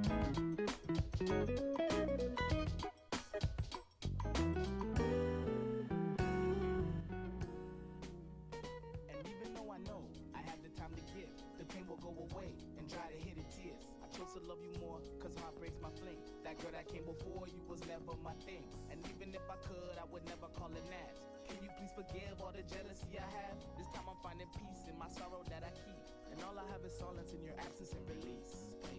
And even though I know I have the time to give, the pain will go away and dry the hidden tears. I chose to love you more, cause heart breaks my flame. That girl that came before you was never my thing. And even if I could, I would never call it naps. Can you please forgive all the jealousy I have? This time I'm finding peace in my sorrow that I keep. And all I have is silence in your absence and release. Hey.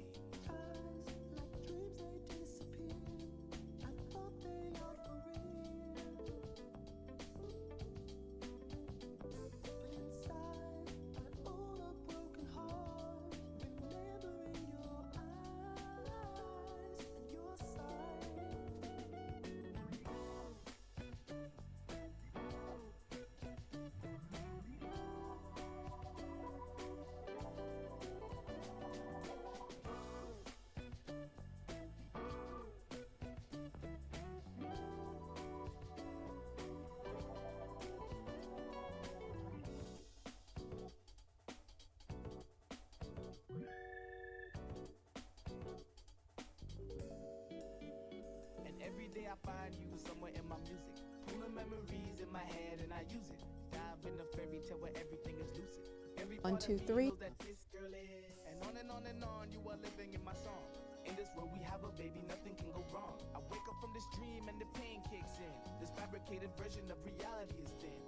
Every day I find you somewhere in my music, pulling memories in my head and I use it. Dive in the fairy tale where everything is lucid. Every 1, 2, 3. That this girl is. And on and on and on, you are living in my song. In this world we have a baby, nothing can go wrong. I wake up from this dream and the pain kicks in. This fabricated version of reality is thin.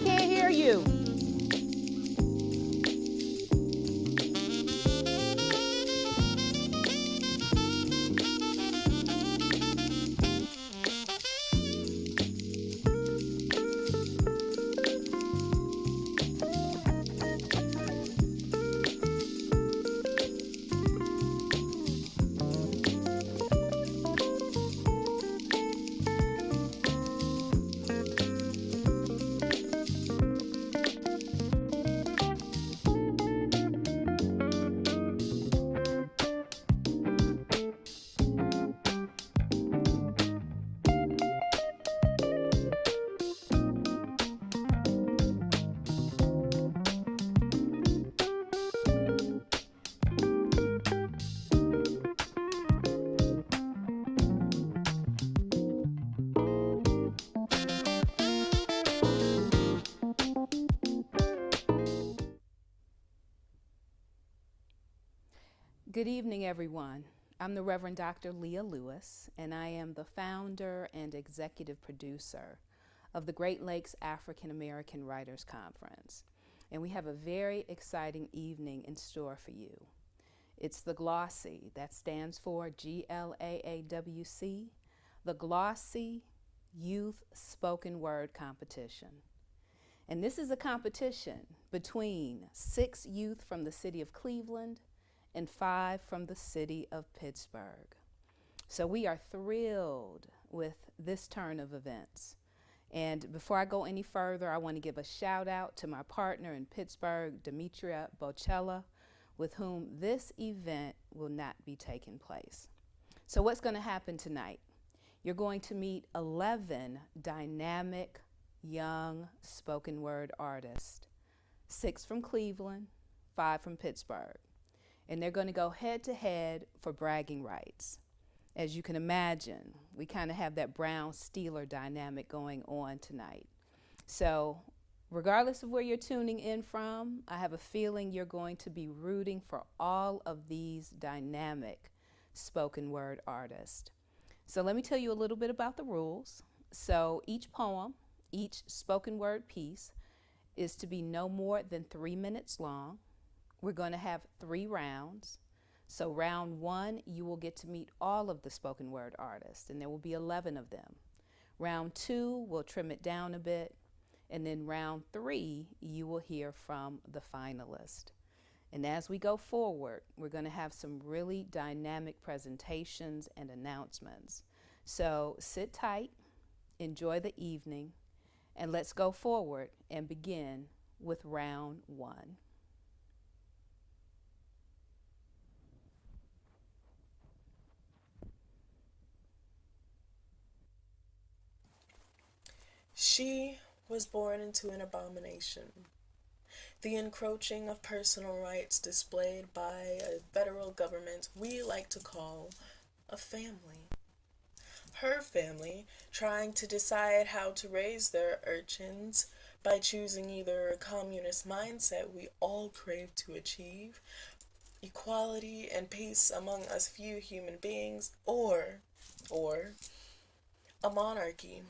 can't hear you. Good evening, everyone. I'm the Reverend Dr. Leah Lewis, and I am the founder and executive producer of the Great Lakes African American Writers Conference. And we have a very exciting evening in store for you. It's the GLAAWC, that stands for GLAAWC, the GLAAW-C Youth Spoken Word Competition. And this is a competition between 6 youth from the city of Cleveland and 5 from the city of Pittsburgh. So we are thrilled with this turn of events. And before I go any further, I want to give a shout out to my partner in Pittsburgh, Demetria Bocella, with whom this event will not be taking place. So what's going to happen tonight? You're going to meet 11 dynamic young spoken word artists, 6 from Cleveland, 5 from Pittsburgh. And they're going to go head to head for bragging rights. As you can imagine, we kind of have that Brown-Steeler dynamic going on tonight. So regardless of where you're tuning in from, I have a feeling you're going to be rooting for all of these dynamic spoken word artists. So let me tell you a little bit about the rules. So each poem, each spoken word piece is to be no more than 3 minutes long. We're going to have 3 rounds. So round 1, you will get to meet all of the spoken word artists, and there will be 11 of them. Round 2, we'll trim it down a bit. And then round 3, you will hear from the finalist. And as we go forward, we're going to have some really dynamic presentations and announcements. So sit tight, enjoy the evening, and let's go forward and begin with round 1. She was born into an abomination, the encroaching of personal rights displayed by a federal government we like to call a family. Her family trying to decide how to raise their urchins by choosing either a communist mindset we all crave to achieve, equality and peace among us few human beings, or a monarchy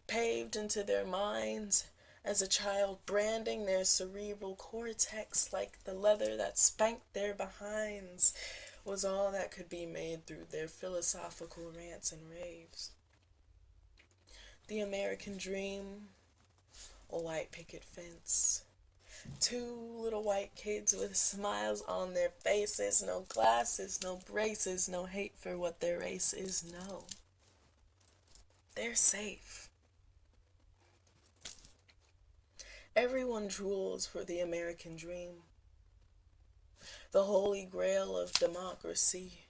paved into their minds as a child, branding their cerebral cortex like the leather that spanked their behinds was all that could be made through their philosophical rants and raves. The American dream, a white picket fence, 2 little white kids with smiles on their faces, no glasses, no braces, no hate for what their race is, no. They're safe. Everyone drools for the American dream, the holy grail of democracy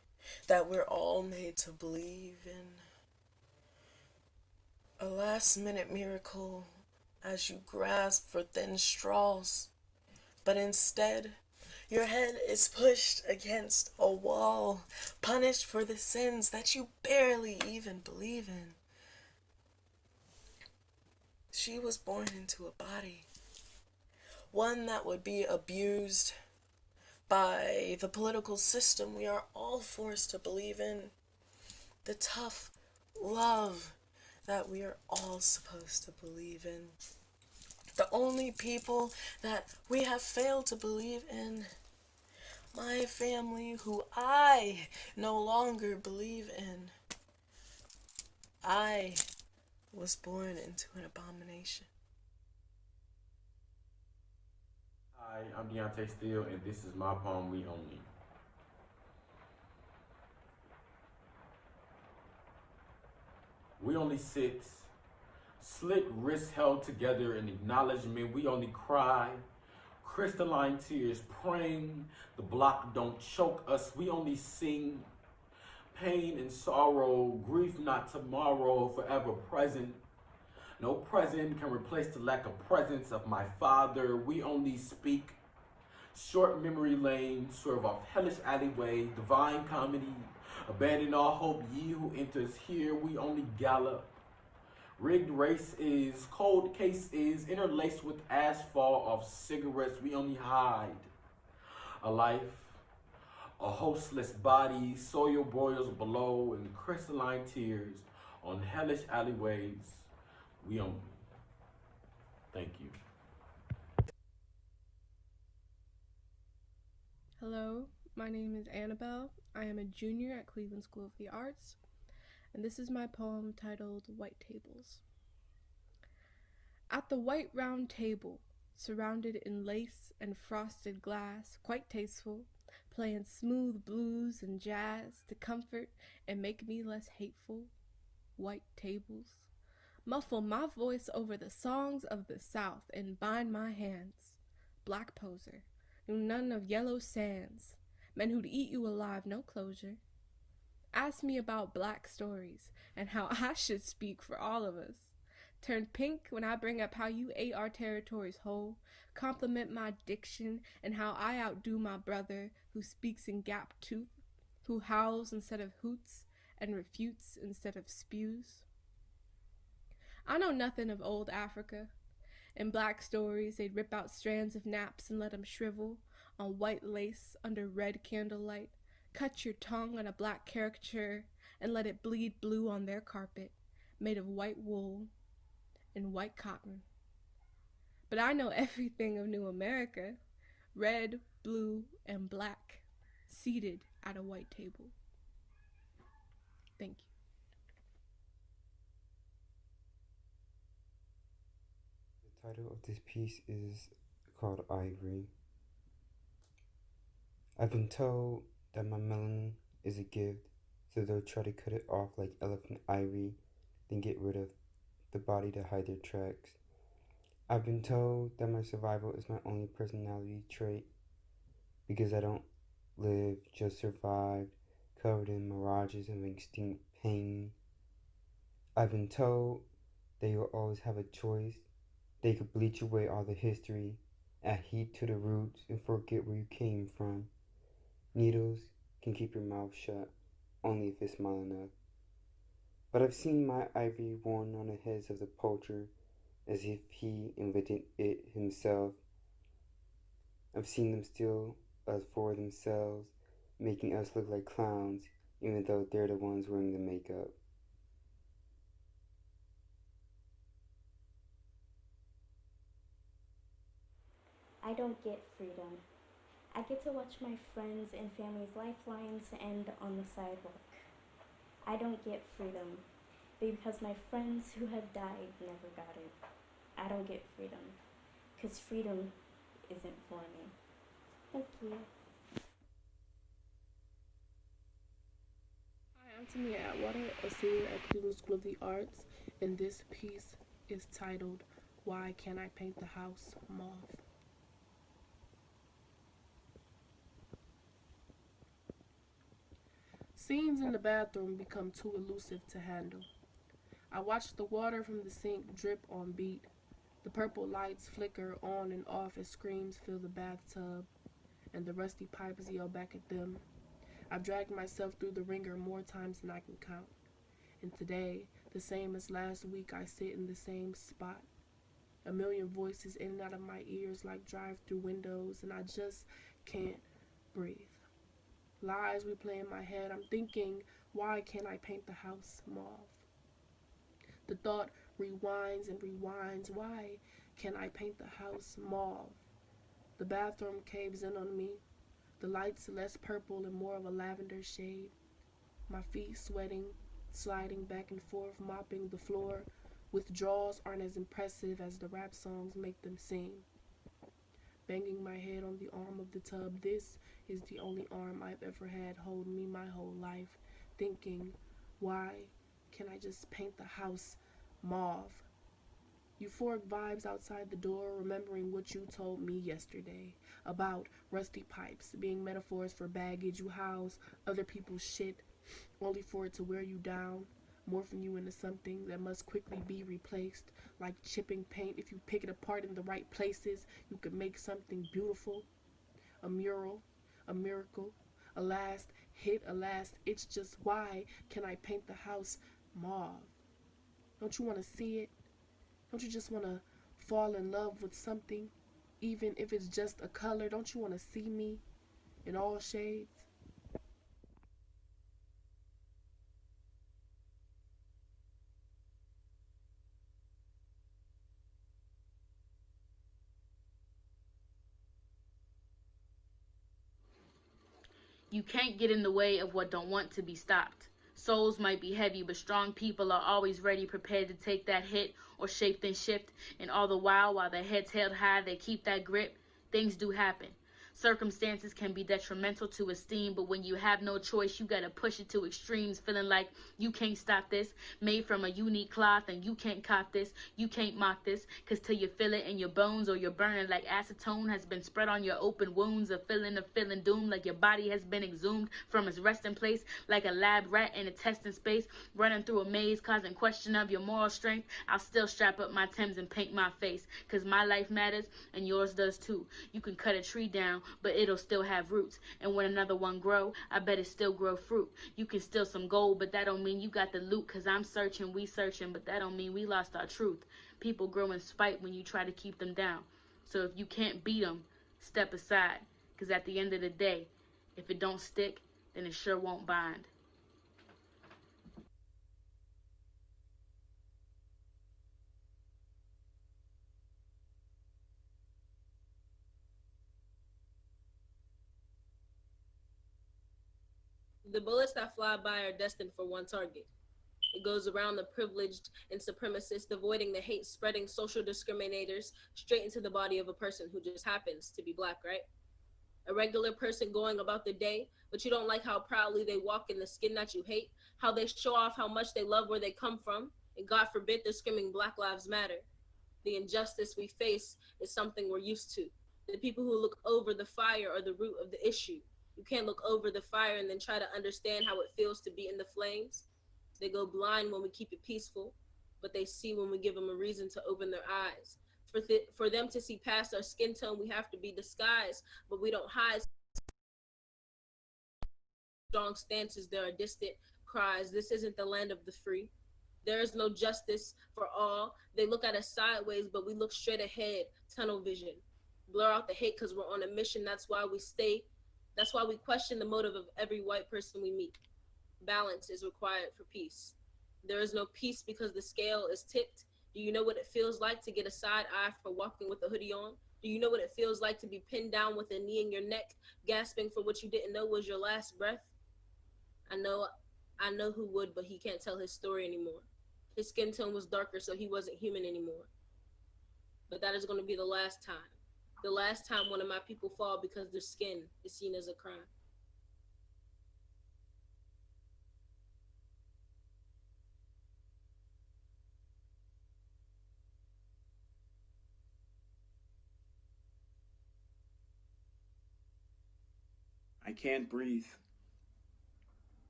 that we're all made to believe in. A last-minute miracle as you grasp for thin straws, but instead, your head is pushed against a wall, punished for the sins that you barely even believe in. She was born into a body, one that would be abused by the political system we are all forced to believe in, the tough love that we are all supposed to believe in, The only people that we have failed to believe in. My family, who I no longer believe in. I was born into an abomination. Hi, I'm Deontay Steele, and this is my poem, We Only. We only sit, slit wrists held together in acknowledgement. We only cry, crystalline tears praying the block don't choke us. We only sing pain and sorrow, grief not tomorrow, forever present. No present can replace the lack of presence of my father. We only speak short memory lane, swerve off hellish alleyway, divine comedy. Abandon all hope, ye who enters here. We only gallop. Rigged race is, cold case is, interlaced with asphalt of cigarettes. We only hide. A life, a hostless body, soil boils below, and crystalline tears on hellish alleyways. We only. Thank you. Hello, my name is Annabelle. I am a junior at Cleveland School of the Arts, and this is my poem titled White Tables. At the white round table, surrounded in lace and frosted glass, quite tasteful, playing smooth blues and jazz to comfort and make me less hateful. White tables. Muffle my voice over the songs of the South and bind my hands. Black poser. Knew none of yellow sands, men who'd eat you alive, no closure. Ask me about black stories and how I should speak for all of us. Turn pink when I bring up how you ate our territories whole. Compliment my diction and how I outdo my brother who speaks in gap tooth, who howls instead of hoots and refutes instead of spews. I know nothing of old Africa. In black stories, they'd rip out strands of naps and let them shrivel on white lace under red candlelight. Cut your tongue on a black caricature and let it bleed blue on their carpet, made of white wool and white cotton. But I know everything of New America, red, blue, and black, seated at a white table. Thank you. The title of this piece is called Ivory. I've been told that my melanin is a gift, so they'll try to cut it off like elephant ivory, then get rid of the body to hide their tracks. I've been told that my survival is my only personality trait, because I don't live, just survived, covered in mirages of extinct pain. I've been told that you'll always have a choice. They could bleach away all the history, add heat to the roots, and forget where you came from. Needles can keep your mouth shut, only if it's small enough. But I've seen my ivory worn on the heads of the poacher, as if he invented it himself. I've seen them steal us for themselves, making us look like clowns, even though they're the ones wearing the makeup. I don't get freedom. I get to watch my friends and family's lifelines end on the sidewalk. I don't get freedom because my friends who have died never got it. I don't get freedom because freedom isn't for me. Thank you. Hi, I'm Tamia Atwater, a senior at Cleveland School of the Arts, and this piece is titled, Why Can't I Paint the House Mauve? Scenes in the bathroom become too elusive to handle. I watch the water from the sink drip on beat. The purple lights flicker on and off as screams fill the bathtub, and the rusty pipes yell back at them. I've dragged myself through the ringer more times than I can count. And today, the same as last week, I sit in the same spot. A million voices in and out of my ears like drive-through windows, and I just can't breathe. Lies replay in my head. I'm thinking, why can't I paint the house mauve? The thought rewinds and rewinds. Why can I paint the house mauve? The bathroom caves in on me, the lights less purple and more of a lavender shade. My feet sweating, sliding back and forth, mopping the floor. Withdrawals aren't as impressive as the rap songs make them seem. Banging my head on the arm of the tub, this is the only arm I've ever had hold me my whole life. Thinking, why can't I just paint the house mauve? Euphoric vibes outside the door, remembering what you told me yesterday about rusty pipes being metaphors for baggage. You house other people's shit only for it to wear you down, morphing you into something that must quickly be replaced. Like chipping paint, if you pick it apart in the right places, you could make something beautiful. A mural, a miracle, a last hit, a last itch. Just why can I paint the house mauve? Don't you want to see it? Don't you just want to fall in love with something, even if it's just a color? Don't you want to see me in all shades? You can't get in the way of what don't want to be stopped. Souls might be heavy, but strong people are always ready, prepared to take that hit or shape then shift. And all the while their heads held high, they keep that grip. Things do happen. Circumstances can be detrimental to esteem, but when you have no choice, you gotta push it to extremes, feeling like you can't stop this. Made from a unique cloth, and you can't cop this. You can't mock this, cause till you feel it in your bones, or you're burning like acetone has been spread on your open wounds. A feeling of feeling doomed, like your body has been exhumed from its resting place, like a lab rat in a testing space, running through a maze, causing question of your moral strength. I'll still strap up my Timbs and paint my face, cause my life matters, and yours does too. You can cut a tree down, but it'll still have roots. And when another one grow, I bet it still grow fruit. You can steal some gold, but that don't mean you got the loot. Cause I'm searching, we searching, but that don't mean we lost our truth. People grow in spite when you try to keep them down. So if you can't beat them, step aside. Cause at the end of the day, if it don't stick, then it sure won't bind. The bullets that fly by are destined for one target. It goes around the privileged and supremacist, avoiding the hate spreading social discriminators straight into the body of a person who just happens to be black, right? A regular person going about the day, but you don't like how proudly they walk in the skin that you hate, how they show off how much they love where they come from, and God forbid they're screaming Black Lives Matter. The injustice we face is something we're used to. The people who look over the fire are the root of the issue. You can't look over the fire and then try to understand how it feels to be in the flames. They go blind when we keep it peaceful, but they see when we give them a reason to open their eyes. For them to see past our skin tone, we have to be disguised, but we don't hide strong stances. There are distant cries. This isn't the land of the free. There is no justice for all. They look at us sideways, but we look straight ahead, tunnel vision. Blur out the hate because we're on a mission. That's why we stay. That's why we question the motive of every white person we meet. Balance is required for peace. There is no peace because the scale is tipped. Do you know what it feels like to get a side eye for walking with a hoodie on? Do you know what it feels like to be pinned down with a knee in your neck, gasping for what you didn't know was your last breath? I know who would, but he can't tell his story anymore. His skin tone was darker, so he wasn't human anymore. But that is going to be the last time. The last time one of my people fall because their skin is seen as a crime. I can't breathe.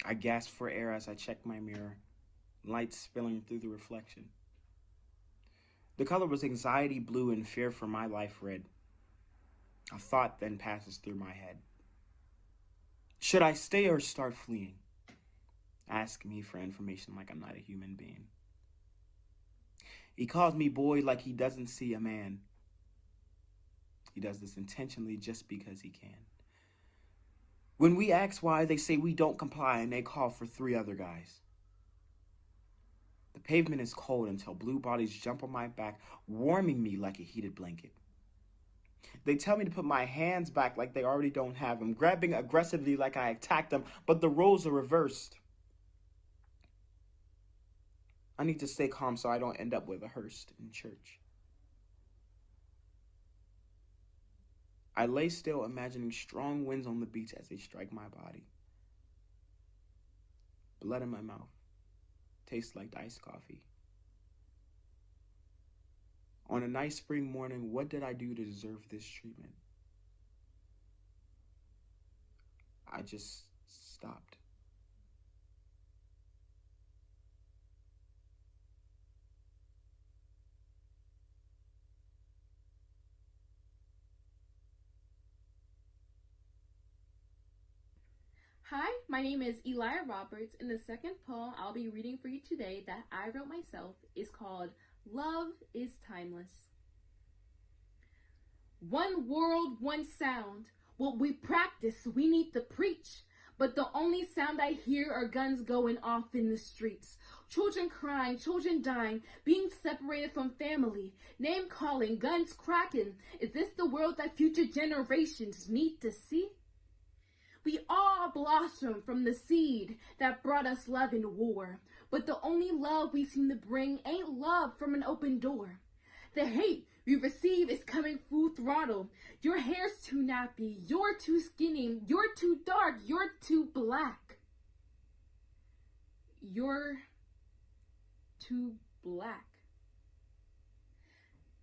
I gasp for air as I check my mirror, light spilling through the reflection. The color was anxiety blue and fear for my life red. A thought then passes through my head. Should I stay or start fleeing? Ask me for information like I'm not a human being. He calls me boy like he doesn't see a man. He does this intentionally just because he can. When we ask why, they say we don't comply and they call for 3 other guys. The pavement is cold until blue bodies jump on my back, warming me like a heated blanket. They tell me to put my hands back like they already don't have them, grabbing aggressively like I attacked them, but the roles are reversed. I need to stay calm so I don't end up with a hearse in church. I lay still, imagining strong winds on the beach as they strike my body. Blood in my mouth. Tastes like iced coffee. On a nice spring morning, what did I do to deserve this treatment? I just stopped. Hi, my name is Elia Roberts, and the second poem I'll be reading for you today that I wrote myself is called Love is Timeless. One world, one sound. What we practice, we need to preach. But the only sound I hear are guns going off in the streets. Children crying, children dying, being separated from family. Name calling, guns cracking. Is this the world that future generations need to see? We all blossom from the seed that brought us love in war. But the only love we seem to bring ain't love from an open door. The hate we receive is coming full throttle. Your hair's too nappy, you're too skinny, you're too dark, you're too black. You're too black.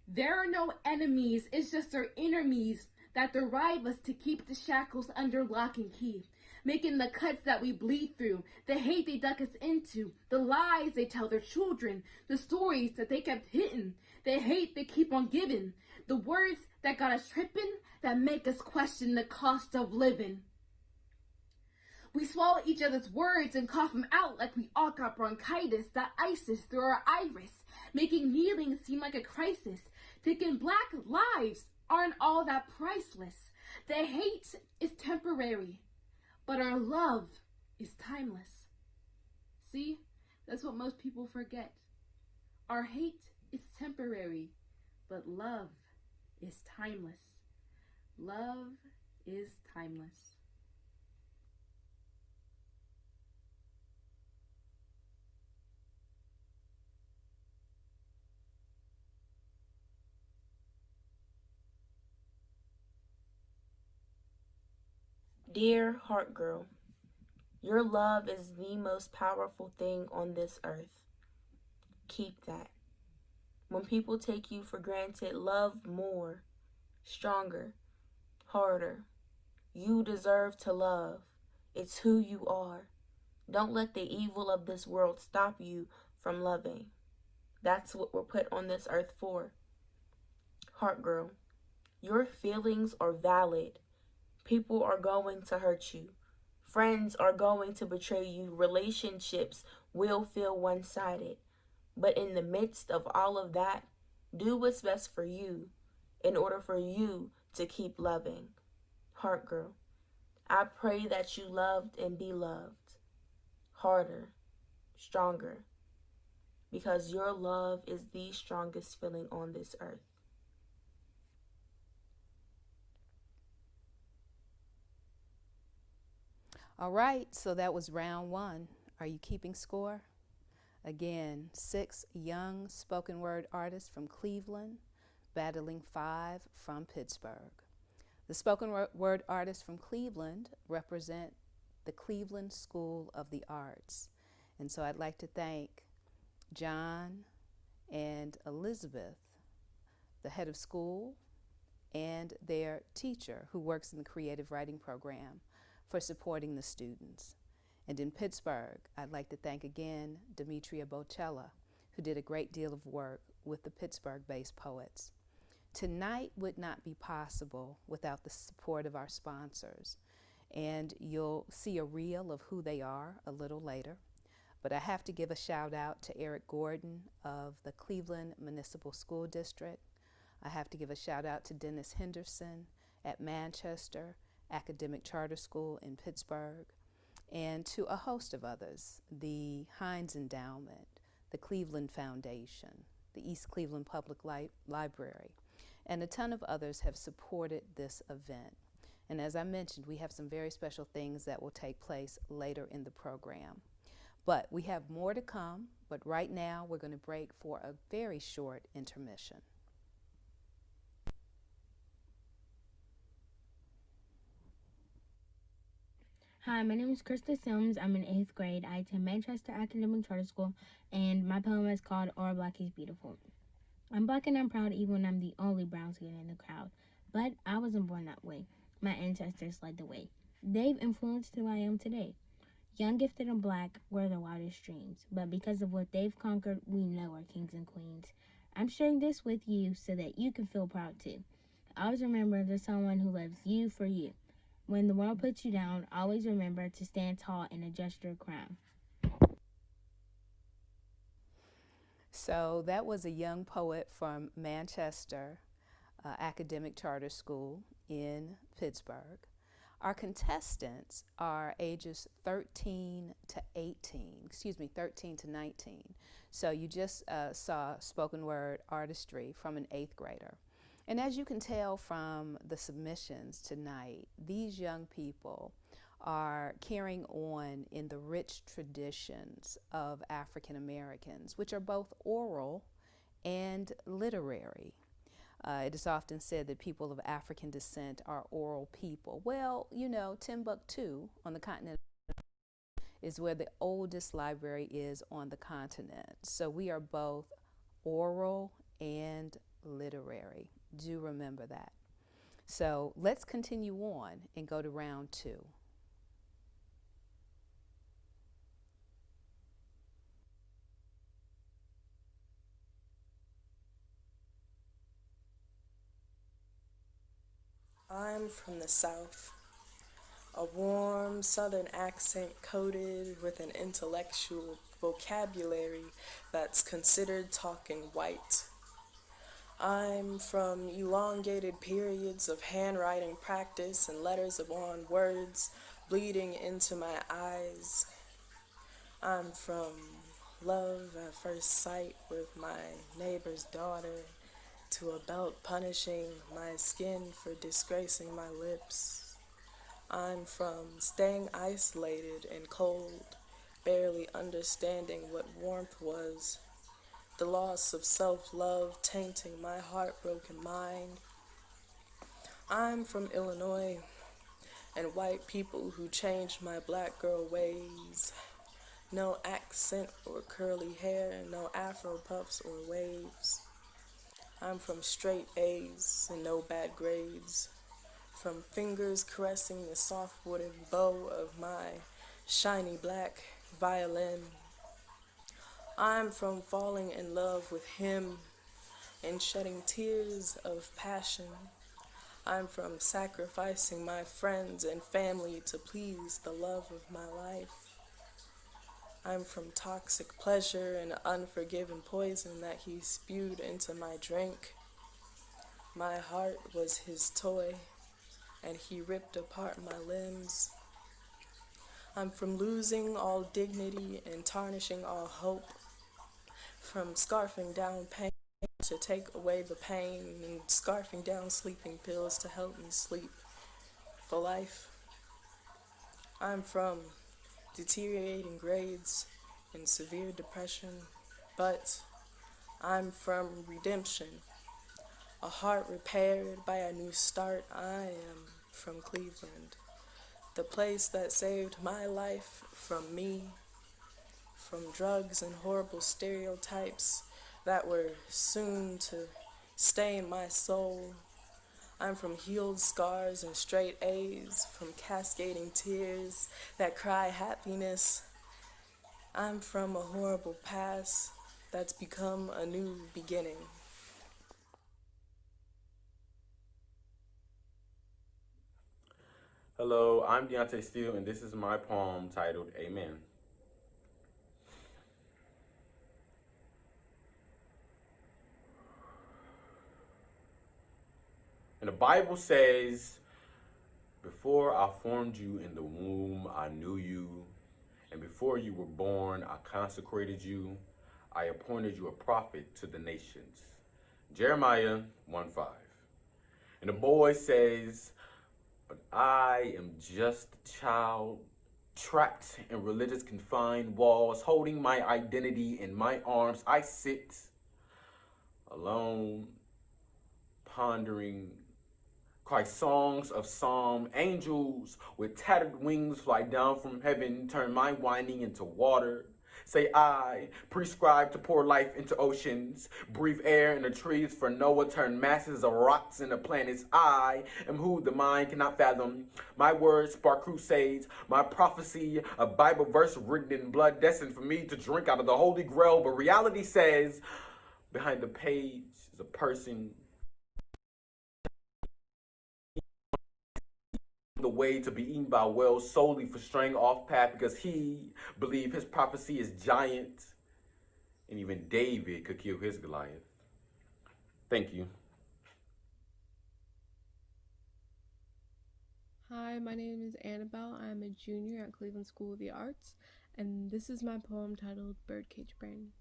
There are no enemies, it's just our enemies that derive us to keep the shackles under lock and key, making the cuts that we bleed through, the hate they duck us into, the lies they tell their children, the stories that they kept hidden, the hate they keep on giving, the words that got us tripping, that make us question the cost of living. We swallow each other's words and cough them out like we all got bronchitis, the ISIS through our iris, making kneeling seem like a crisis, thinking black lives aren't all that priceless. The hate is temporary, but our love is timeless. See, that's what most people forget. Our hate is temporary, but love is timeless. Love is timeless. Dear Heart Girl, your love is the most powerful thing on this earth. Keep that. When people take you for granted, love more, stronger, harder. You deserve to love. It's who you are. Don't let the evil of this world stop you from loving. That's what we're put on this earth for. Heart Girl, your feelings are valid. People are going to hurt you. Friends are going to betray you. Relationships will feel one-sided. But in the midst of all of that, do what's best for you in order for you to keep loving. Heart Girl, I pray that you loved and be loved. Harder, stronger. Because your love is the strongest feeling on this earth. All right, so that was round one. Are you keeping score? Again, 6 young spoken word artists from Cleveland, battling 5 from Pittsburgh. The spoken word artists from Cleveland represent the Cleveland School of the Arts. And so I'd like to thank John and Elizabeth, the head of school, and their teacher who works in the creative writing program, for supporting the students. And in Pittsburgh, I'd like to thank again Demetria Bocella, who did a great deal of work with the Pittsburgh-based poets. Tonight would not be possible without the support of our sponsors, and you'll see a reel of who they are a little later. But I have to give a shout out to Eric Gordon of the Cleveland Municipal School District. I have to give a shout out to Dennis Henderson at Manchester Academic Charter School in Pittsburgh, and to a host of others, the Heinz Endowment, the Cleveland Foundation, the East Cleveland Public Library, and a ton of others have supported this event. And as I mentioned, we have some very special things that will take place later in the program. But we have more to come, but right now we're going to break for a very short intermission. Hi, my name is Krista Sims. I'm in 8th grade. I attend Manchester Academic Charter School, and my poem is called All Black is Beautiful. I'm black and I'm proud even when I'm the only brown skin in the crowd. But I wasn't born that way. My ancestors led the way. They've influenced who I am today. Young, gifted, and black were their wildest dreams. But because of what they've conquered, we know we're kings and queens. I'm sharing this with you so that you can feel proud too. Always remember there's someone who loves you for you. When the world puts you down, always remember to stand tall and adjust your crown. So that was a young poet from Manchester Academic Charter School in Pittsburgh. Our contestants are ages 13 to 19. So you just saw spoken word artistry from an 8th grader. And as you can tell from the submissions tonight, these young people are carrying on in the rich traditions of African Americans, which are both oral and literary. It is often said that people of African descent are oral people. Well, you know, Timbuktu on the continent is where the oldest library is on the continent. So we are both oral and literary. Do remember that. So let's continue on and go to round 2. I'm from the South, a warm Southern accent coated with an intellectual vocabulary that's considered talking white. I'm from elongated periods of handwriting practice and letters upon words bleeding into my eyes. I'm from love at first sight with my neighbor's daughter, to a belt punishing my skin for disgracing my lips. I'm from staying isolated and cold, barely understanding what warmth was, the loss of self-love tainting my heartbroken mind. I'm from Illinois, and white people who changed my black girl ways. No accent or curly hair, no afro puffs or waves. I'm from straight A's and no bad grades. From fingers caressing the soft wooden bow of my shiny black violin. I'm from falling in love with him and shedding tears of passion. I'm from sacrificing my friends and family to please the love of my life. I'm from toxic pleasure and unforgiven poison that he spewed into my drink. My heart was his toy, and he ripped apart my limbs. I'm from losing all dignity and tarnishing all hope, from scarfing down pain to take away the pain, and scarfing down sleeping pills to help me sleep for life. I'm from deteriorating grades and severe depression, but I'm from redemption, a heart repaired by a new start. I am from Cleveland, the place that saved my life from me, from drugs and horrible stereotypes that were soon to stain my soul. I'm from healed scars and straight A's, from cascading tears that cry happiness. I'm from a horrible past that's become a new beginning. Hello, I'm Deontay Steele, and this is my poem titled Amen. And the Bible says, before I formed you in the womb, I knew you. And before you were born, I consecrated you. I appointed you a prophet to the nations. Jeremiah 1:5. And the boy says, but I am just a child, trapped in religious confined walls, holding my identity in my arms. I sit alone, pondering, cry songs of psalm. Angels with tattered wings fly down from heaven, turn my whining into water. Say I, prescribed to pour life into oceans, breathe air in the trees for Noah, turn masses of rocks into planets. I am who the mind cannot fathom. My words spark crusades, my prophecy, a Bible verse written in blood, destined for me to drink out of the Holy Grail. But reality says, behind the page is a person, the way to be eaten by whales solely for straying off path because he believed his prophecy is giant and even David could kill his Goliath. Thank you. Hi, my name is Annabelle. I'm a junior at Cleveland School of the Arts, and this is my poem titled Birdcage Brain.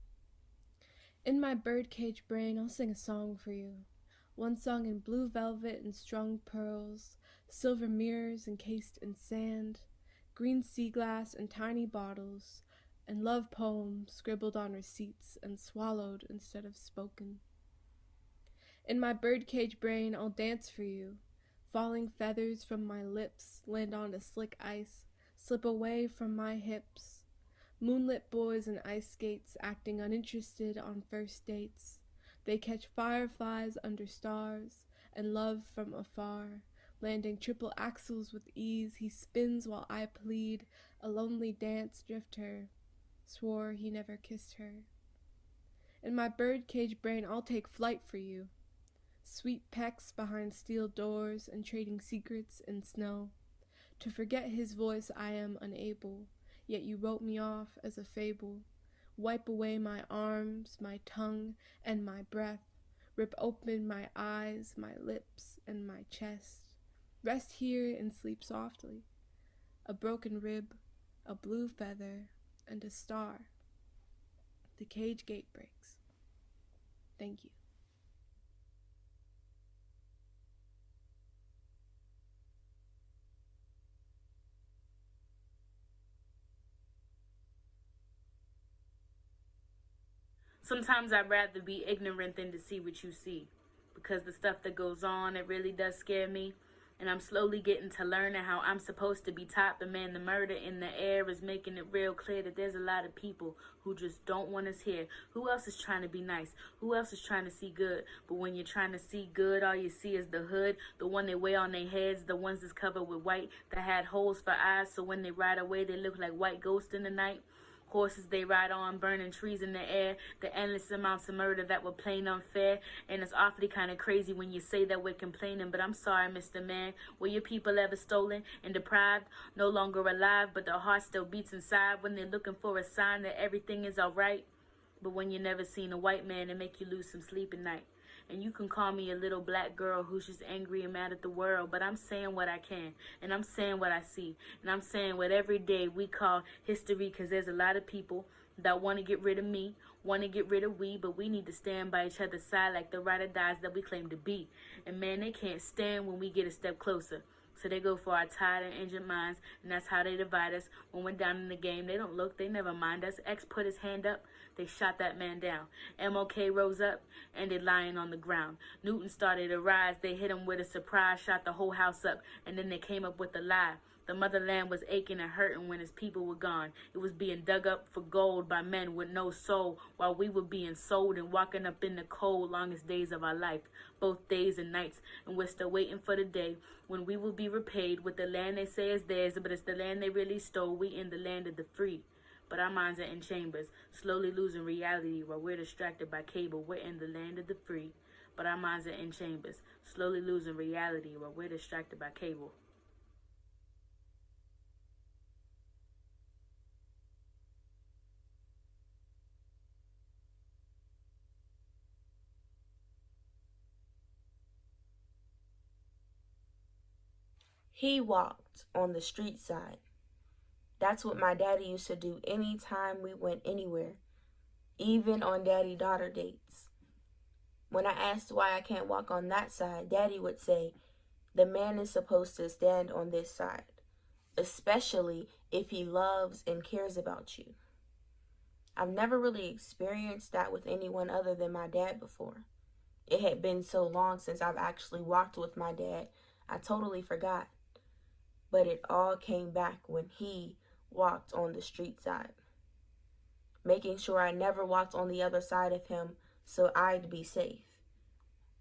In my birdcage brain, I'll sing a song for you. One song in blue velvet and strung pearls, silver mirrors encased in sand, green sea glass and tiny bottles, and love poems scribbled on receipts and swallowed instead of spoken. In my birdcage brain, I'll dance for you. Falling feathers from my lips land onto slick ice, slip away from my hips. Moonlit boys in ice skates acting uninterested on first dates. They catch fireflies under stars and love from afar. Landing triple axels with ease, he spins while I plead, a lonely dance drifter, swore he never kissed her. In my birdcage brain, I'll take flight for you. Sweet pecks behind steel doors and trading secrets in snow. To forget his voice I am unable, yet you wrote me off as a fable. Wipe away my arms, my tongue, and my breath. Rip open my eyes, my lips, and my chest. Rest here and sleep softly. A broken rib, a blue feather, and a star. The cage gate breaks. Thank you. Sometimes I'd rather be ignorant than to see what you see, because the stuff that goes on, it really does scare me. And I'm slowly getting to learning how I'm supposed to be taught. But man, the murder in the air is making it real clear that there's a lot of people who just don't want us here. Who else is trying to be nice? Who else is trying to see good? But when you're trying to see good, all you see is the hood, the one they wear on their heads, the ones that's covered with white that had holes for eyes, so when they ride away they look like white ghosts in the night. Horses they ride on, burning trees in the air, the endless amounts of murder that were plain unfair. And it's awfully kind of crazy when you say that we're complaining, but I'm sorry, Mr. Man. Were your people ever stolen and deprived? No longer alive, but their heart still beats inside when they're looking for a sign that everything is alright. But when you never seen a white man, it make you lose some sleep at night. And you can call me a little black girl who's just angry and mad at the world, but I'm saying what I can, and I'm saying what I see, and I'm saying what every day we call history, because there's a lot of people that want to get rid of me, want to get rid of we, but we need to stand by each other's side like the ride or dies that we claim to be. And man, they can't stand when we get a step closer. So they go for our tired and injured minds, and that's how they divide us. When we're down in the game, they don't look, they never mind us. X put his hand up, they shot that man down. MLK rose up, ended lying on the ground. Newton started to rise, they hit him with a surprise, shot the whole house up, and then they came up with a lie. The motherland was aching and hurting when his people were gone. It was being dug up for gold by men with no soul, while we were being sold and walking up in the cold longest days of our life, both days and nights. And we're still waiting for the day when we will be repaid with the land they say is theirs, but it's the land they really stole. We in the land of the free, but our minds are in chambers, slowly losing reality while we're distracted by cable. We're in the land of the free, but our minds are in chambers, slowly losing reality while we're distracted by cable. He walked on the street side. That's what my daddy used to do anytime we went anywhere. even on daddy-daughter dates. When I asked why I can't walk on that side, Daddy would say, the man is supposed to stand on this side, especially if he loves and cares about you. I've never really experienced that with anyone other than my dad before. It had been so long since I've actually walked with my dad, I totally forgot. But it all came back when he walked on the street side, making sure I never walked on the other side of him so I'd be safe.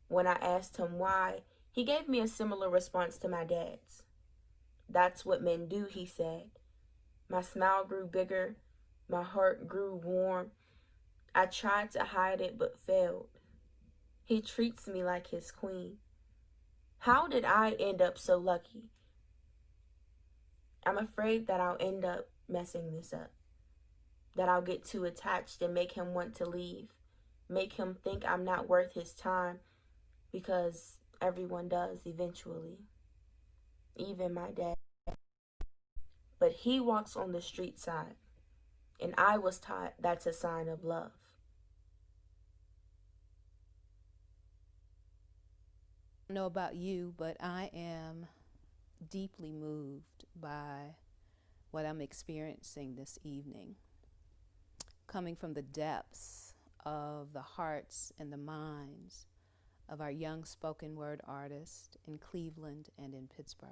When I asked him why, he gave me a similar response to my dad's. That's what men do, he said. My smile grew bigger. My heart grew warm. I tried to hide it but failed. He treats me like his queen. How did I end up so lucky? I'm afraid that I'll end up messing this up. That I'll get too attached and make him want to leave. Make him think I'm not worth his time, because everyone does eventually. Even my dad. But he walks on the street side, and I was taught that's a sign of love. I don't know about you, but I am deeply moved by what I'm experiencing this evening, coming from the depths of the hearts and the minds of our young spoken word artists in Cleveland and in Pittsburgh.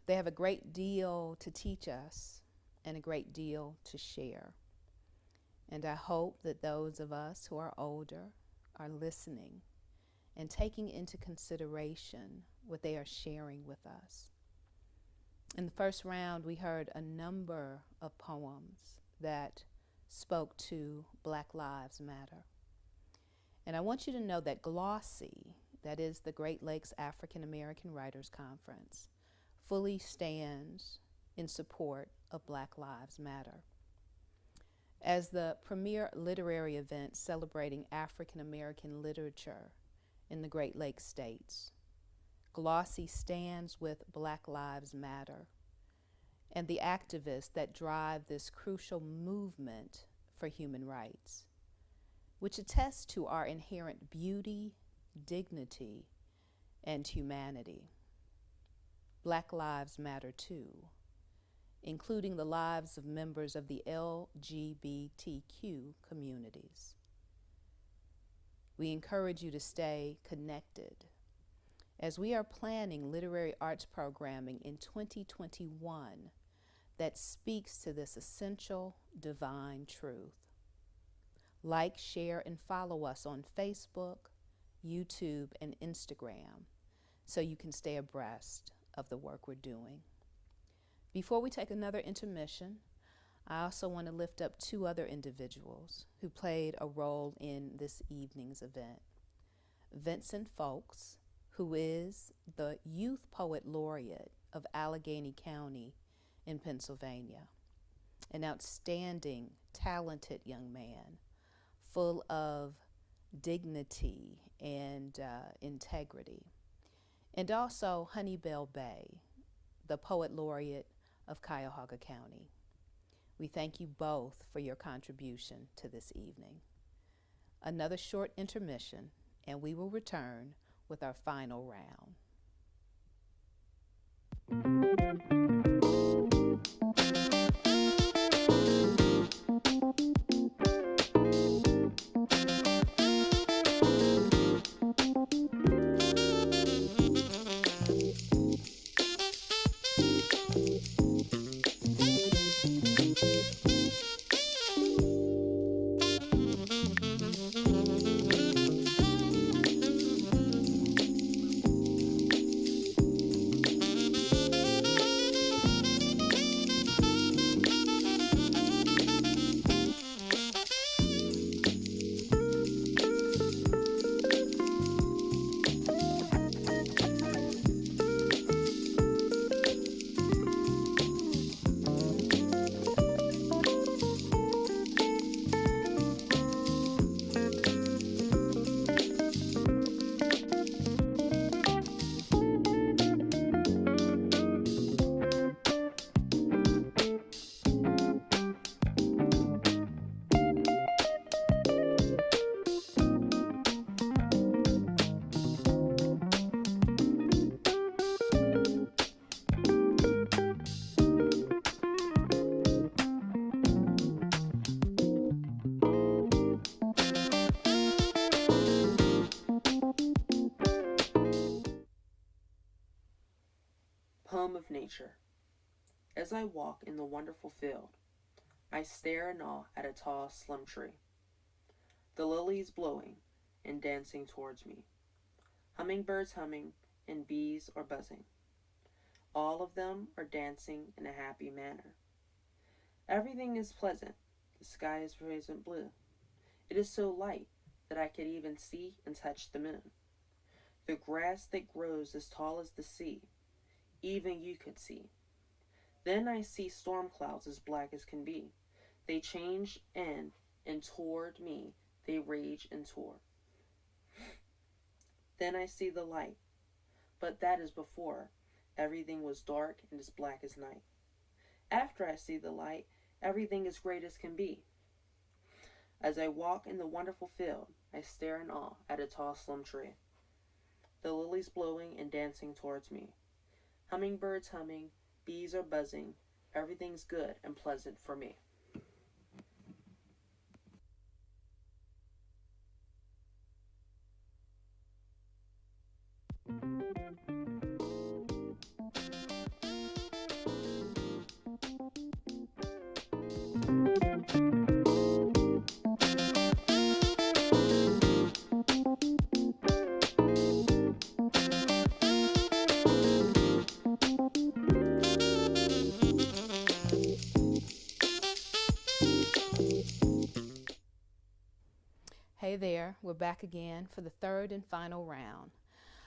They have a great deal to teach us and a great deal to share. And I hope that those of us who are older are listening and taking into consideration what they are sharing with us. In the first round, we heard a number of poems that spoke to Black Lives Matter. And I want you to know that GLAAW-C, that is the Great Lakes African American Writers Conference, fully stands in support of Black Lives Matter. As the premier literary event celebrating African American literature in the Great Lakes states, GLAAW-C stands with Black Lives Matter and the activists that drive this crucial movement for human rights, which attests to our inherent beauty, dignity, and humanity. Black lives matter too, including the lives of members of the LGBTQ communities. We encourage you to stay connected as we are planning literary arts programming in 2021 that speaks to this essential divine truth. Like, share, and follow us on Facebook, YouTube, and Instagram so you can stay abreast of the work we're doing. Before we take another intermission, I also want to lift up two other individuals who played a role in this evening's event. Vincent Folks, who is the Youth Poet Laureate of Allegheny County in Pennsylvania, an outstanding, talented young man, full of dignity and integrity. And also Honeybell Bay, the Poet Laureate of Cuyahoga County. We thank you both for your contribution to this evening. Another short intermission, and we will return with our final round. Poem of Nature. As I walk in the wonderful field, I stare in awe at a tall, slim tree. The lilies blowing and dancing towards me. Hummingbirds humming and bees are buzzing. All of them are dancing in a happy manner. Everything is pleasant. The sky is radiant blue. It is so light that I could even see and touch the moon. The grass that grows as tall as the sea, even you could see. Then I see storm clouds as black as can be. They change and toward me they rage and tore. Then I see the light, but that is before. Everything was dark and as black as night. After I see the light, everything is great as can be. As I walk in the wonderful field, I stare in awe at a tall, slim tree. The lilies blowing and dancing towards me. Hummingbirds humming, bees are buzzing. Everything's good and pleasant for me. Hey there, we're back again for the third and final round.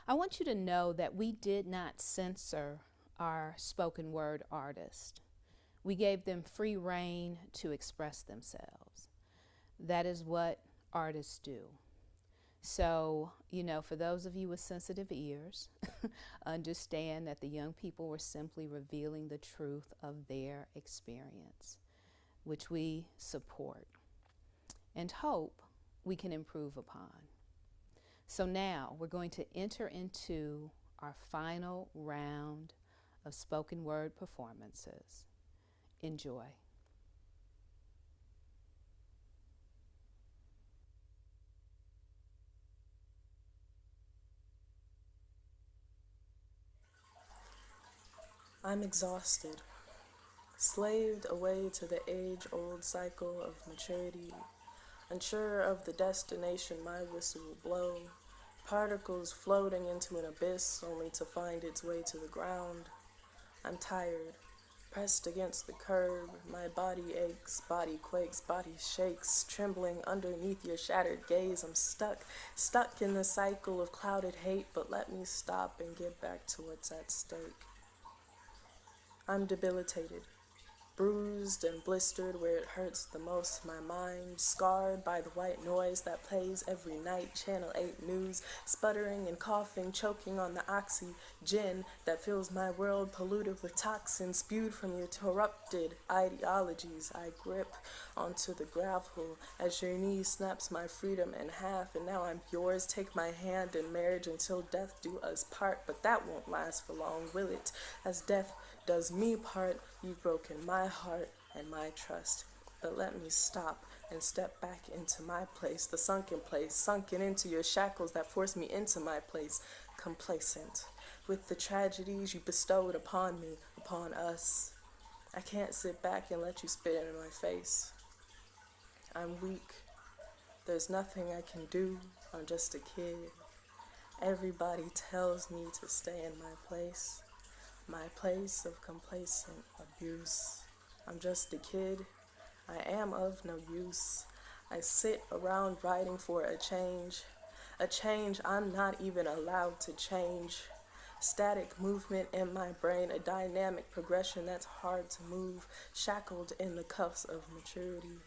I want you to know that we did not censor our spoken word artists. We gave them free rein to express themselves. That is what artists do. So, for those of you with sensitive ears, understand that the young people were simply revealing the truth of their experience, which we support and hope we can improve upon. So now we're going to enter into our final round of spoken word performances. Enjoy. I'm exhausted, slaved away to the age-old cycle of maturity, unsure of the destination my whistle will blow, particles floating into an abyss only to find its way to the ground. I'm tired, pressed against the curb, my body aches, body quakes, body shakes, trembling underneath your shattered gaze. I'm stuck in the cycle of clouded hate, but let me stop and get back to what's at stake. I'm debilitated, bruised and blistered where it hurts the most. My mind scarred by the white noise that plays every night. Channel 8 news, sputtering and coughing, choking on the oxygen that fills my world, polluted with toxins spewed from your corrupted ideologies. I grip onto the gravel as your knee snaps my freedom in half, and now I'm yours. Take my hand in marriage until death do us part, but that won't last for long, will it? As death does me part, you've broken my heart and my trust. But let me stop and step back into my place, the sunken place, sunken into your shackles that force me into my place, complacent with the tragedies you bestowed upon me, upon us. I can't sit back and let you spit in my face. I'm weak. There's nothing I can do. I'm just a kid. Everybody tells me to stay in my place of complacent abuse. I'm just a kid. I am of no use. I sit around writing for a change I'm not even allowed to change. Static movement in my brain, a dynamic progression that's hard to move, shackled in the cuffs of maturity,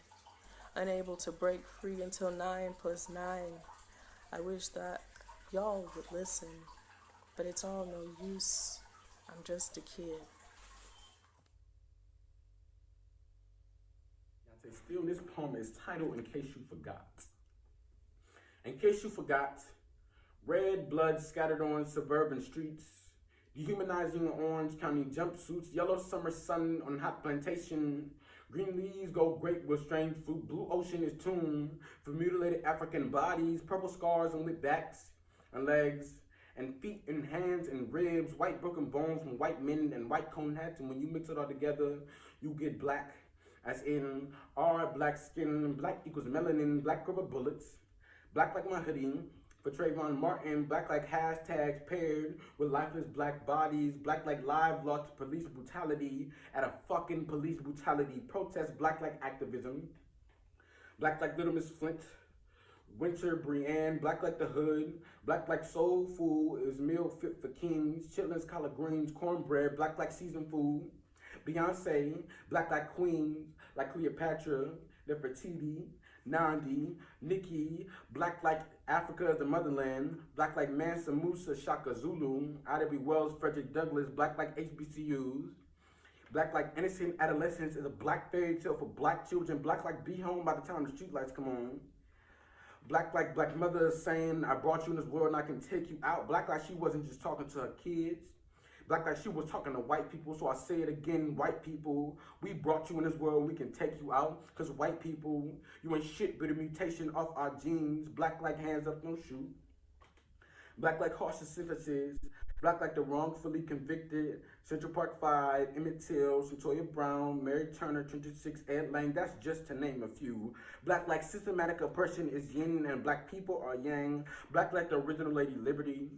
unable to break free until 9 + 9. I wish that y'all would listen, but it's all no use. I'm just a kid. Still, this poem is titled In Case You Forgot. In case you forgot, red blood scattered on suburban streets, dehumanizing Orange County jumpsuits, yellow summer sun on hot plantation, green leaves go great with strange fruit, blue ocean is tomb for mutilated African bodies, purple scars on lit backs and legs, and feet and hands and ribs, white broken bones from white men and white cone hats, and when you mix it all together, you get black, as in our black skin, black equals melanin, black rubber bullets, black like my hoodie, for Trayvon Martin, black like hashtags paired with lifeless black bodies, black like lives lost to police brutality at a fucking police brutality protest, black like activism, black like Little Miss Flint, Winter Brienne, black like the hood, black like soul food is meal fit for kings, chitlins, collard greens, cornbread, black like seasoned food, Beyonce, black like queens, like Cleopatra, Nefertiti, Nandi, Nikki, black like Africa is the motherland, black like Mansa Musa, Shaka Zulu, Ida B. Wells, Frederick Douglass, black like HBCUs, black like innocent adolescence is a black fairy tale for black children, black like be home by the time the streetlights come on, black like black mother saying I brought you in this world and I can take you out, black like she wasn't just talking to her kids, black like she was talking to white people, so I say it again, white people, we brought you in this world and we can take you out, because white people, you ain't shit but a mutation off our genes, black like hands up, no shoot, black like harsh synthesis, black like the wrongfully convicted, Central Park 5, Emmett Till, Centoya Brown, Mary Turner, 26, Ed Lang, that's just to name a few. Black like systematic oppression is yin and black people are yang, black like the original Lady Liberty,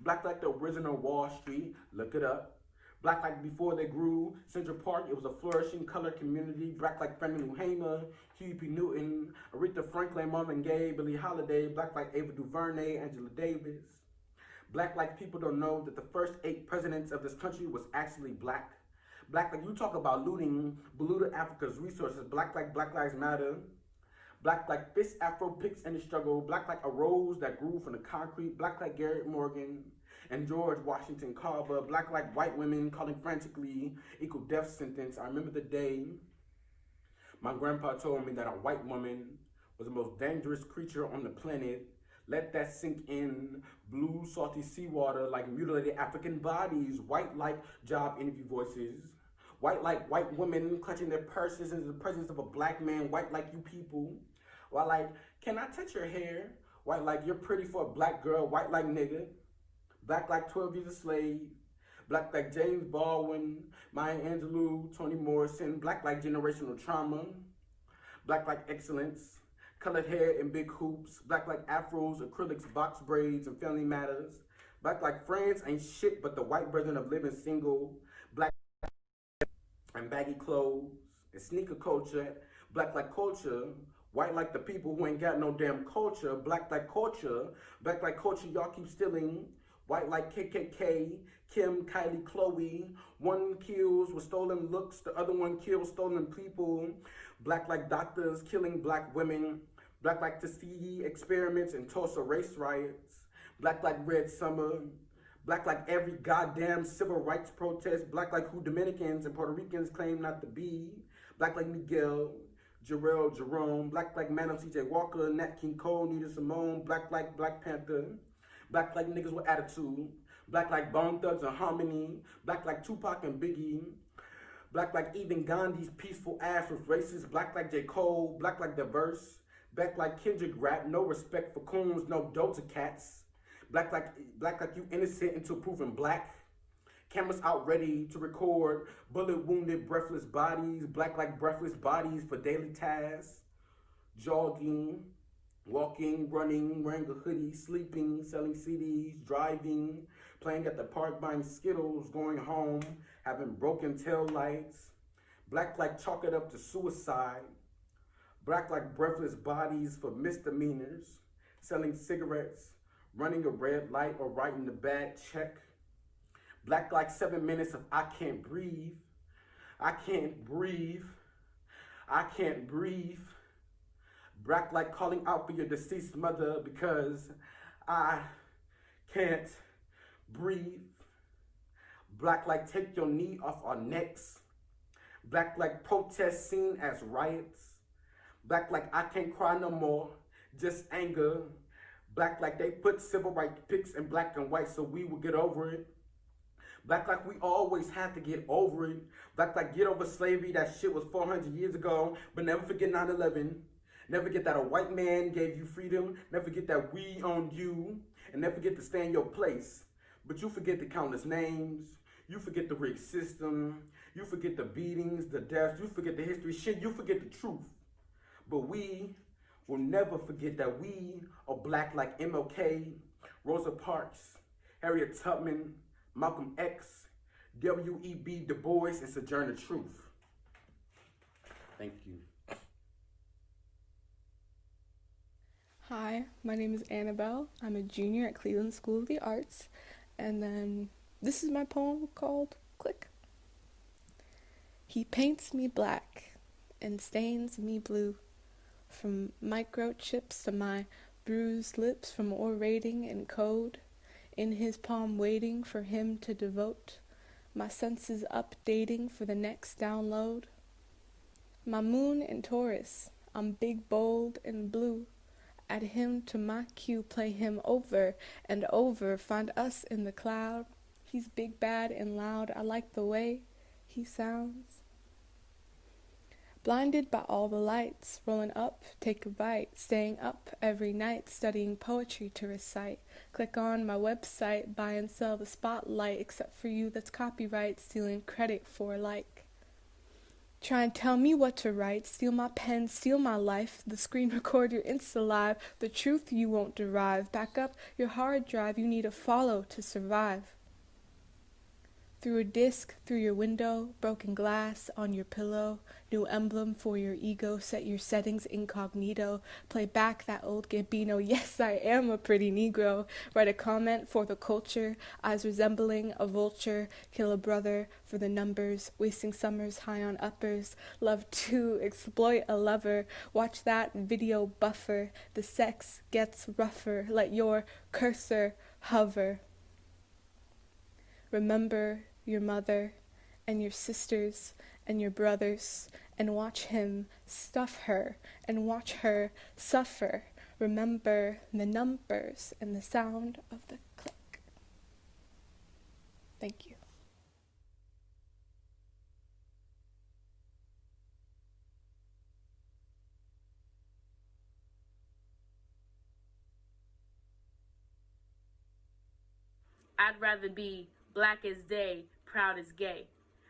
black like the original Wall Street, look it up. Black like before they grew, Central Park, it was a flourishing color community. Black like Fannie Lou Hamer, Huey P. Newton, Aretha Franklin, Marvin Gaye, Billie Holiday. Black like Ava DuVernay, Angela Davis. Black like people don't know that the first 8 presidents of this country was actually black. Black like you talk about looting Africa's resources. Black like Black Lives Matter. Black like this Afro picks in the struggle. Black like a rose that grew from the concrete. Black like Garrett Morgan and George Washington Carver. Black like white women calling frantically equal death sentence. I remember the day my grandpa told me that a white woman was the most dangerous creature on the planet. Let that sink in. Blue, salty seawater like mutilated African bodies. White like job interview voices. White like white women clutching their purses in the presence of a black man. White like you people. White like, can I touch your hair? White like, you're pretty for a black girl. White like nigga. Black like 12 Years a Slave. Black like James Baldwin, Maya Angelou, Toni Morrison. Black like generational trauma. Black like excellence. Colored hair in big hoops. Black like afros, acrylics, box braids, and family matters. Black like friends ain't shit but the white version of living single. Black and baggy clothes and sneaker culture. Black like culture. White like the people who ain't got no damn culture. Black like culture. Black like culture y'all keep stealing. White like KKK, Kim, Kylie, Chloe. One kills with stolen looks, the other one kills stolen people. Black like doctors killing black women. Black like Tuskegee experiments and Tulsa race riots. Black like Red Summer. Black like every goddamn civil rights protest. Black like who Dominicans and Puerto Ricans claim not to be. Black like Miguel, Jarrell, Jerome. Black like Madam C.J. Walker, Nat King Cole, Nina Simone. Black like Black Panther. Black like niggas with attitude. Black like Bone Thugs and Harmony. Black like Tupac and Biggie. Black like even Gandhi's peaceful ass with racist. Black like J. Cole. Black like diverse. Black like Kendrick rap. No respect for coons, no Doja Cats. Black like you innocent until proven black. Cameras out ready to record bullet wounded breathless bodies. Black like breathless bodies for daily tasks. Jogging. Walking, running, wearing a hoodie, sleeping, selling CDs, driving, playing at the park, buying Skittles, going home, having broken tail lights. Black like chalk it up to suicide. Black like breathless bodies for misdemeanors, selling cigarettes, running a red light or writing a bad check. Black like 7 minutes of I can't breathe. I can't breathe. I can't breathe. Black like calling out for your deceased mother because I can't breathe. Black like take your knee off our necks. Black like protests seen as riots. Black like I can't cry no more, just anger. Black like they put civil rights pics in black and white so we will get over it. Black like we always have to get over it. Black like get over slavery, that shit was 400 years ago, but never forget 9/11. Never forget that a white man gave you freedom. Never forget that we owned you. And and never forget to stay in your place. But you forget the countless names, you forget the rigged system, you forget the beatings, the deaths, you forget the history, shit, you forget the truth. But we will never forget that we are black like MLK, Rosa Parks, Harriet Tubman, Malcolm X, W.E.B. Du Bois, and Sojourner Truth. Thank you. Hi, my name is Annabelle. I'm a junior at Cleveland School of the Arts. And then this is my poem called Click. He paints me black and stains me blue, from microchips to my bruised lips, from orating in code, in his palm waiting for him to devote, my senses updating for the next download. My moon in Taurus, I'm big, bold, and blue. Add him to my cue, play him over and over, find us in the cloud. He's big, bad, and loud, I like the way he sounds. Blinded by all the lights, rolling up, take a bite, staying up every night, studying poetry to recite. Click on my website, buy and sell the spotlight, except for you that's copyright, stealing credit for a like. Try and tell me what to write, steal my pen, steal my life, the screen record your Insta live, the truth you won't derive, back up your hard drive, you need a follow to survive. Through a disc, through your window, broken glass on your pillow, new emblem for your ego, set your settings incognito, play back that old Gambino, yes I am a pretty Negro, write a comment for the culture, eyes resembling a vulture, kill a brother for the numbers, wasting summers high on uppers, love to exploit a lover, watch that video buffer, the sex gets rougher, let your cursor hover. Remember your mother and your sisters and your brothers and watch him stuff her and watch her suffer. Remember the numbers and the sound of the click. Thank you. I'd rather be black as day, proud as gay.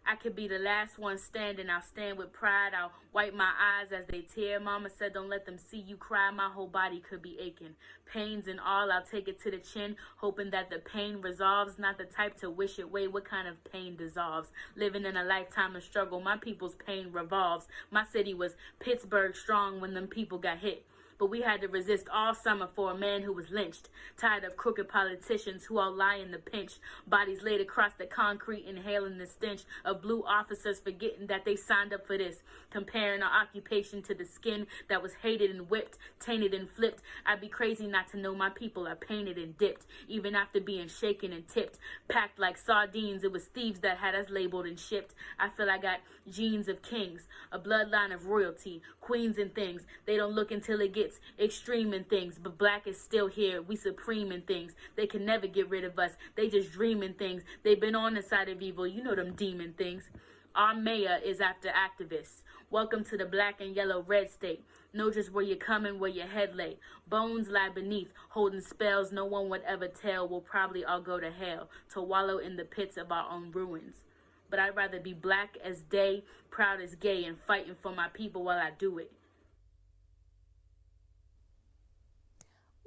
I could be the last one standing, I'll stand with pride, I'll wipe my eyes as they tear. Mama said don't let them see you cry, my whole body could be aching. Pains and all, I'll take it to the chin, hoping that the pain resolves. Not the type to wish it away, what kind of pain dissolves? Living in a lifetime of struggle, my people's pain revolves. My city was Pittsburgh strong when them people got hit. But we had to resist all summer for a man who was lynched. Tired of crooked politicians who all lie in the pinch. Bodies laid across the concrete, inhaling the stench of blue officers, forgetting that they signed up for this. Comparing our occupation to the skin that was hated and whipped, tainted and flipped. I'd be crazy not to know my people are painted and dipped, even after being shaken and tipped. Packed like sardines, it was thieves that had us labeled and shipped. I feel I got genes of kings, a bloodline of royalty, queens and things. They don't look until it gets extreme in things, but black is still here. We supreme in things. They can never get rid of us. They just dream in things. They've been on the side of evil. You know them demon things. Our mayor is after activists. Welcome to the black and yellow red state. Know just where you're coming, where your head lay. Bones lie beneath, holding spells no one would ever tell. We'll probably all go to hell, to wallow in the pits of our own ruins. But I'd rather be black as day, proud as gay, and fighting for my people while I do it.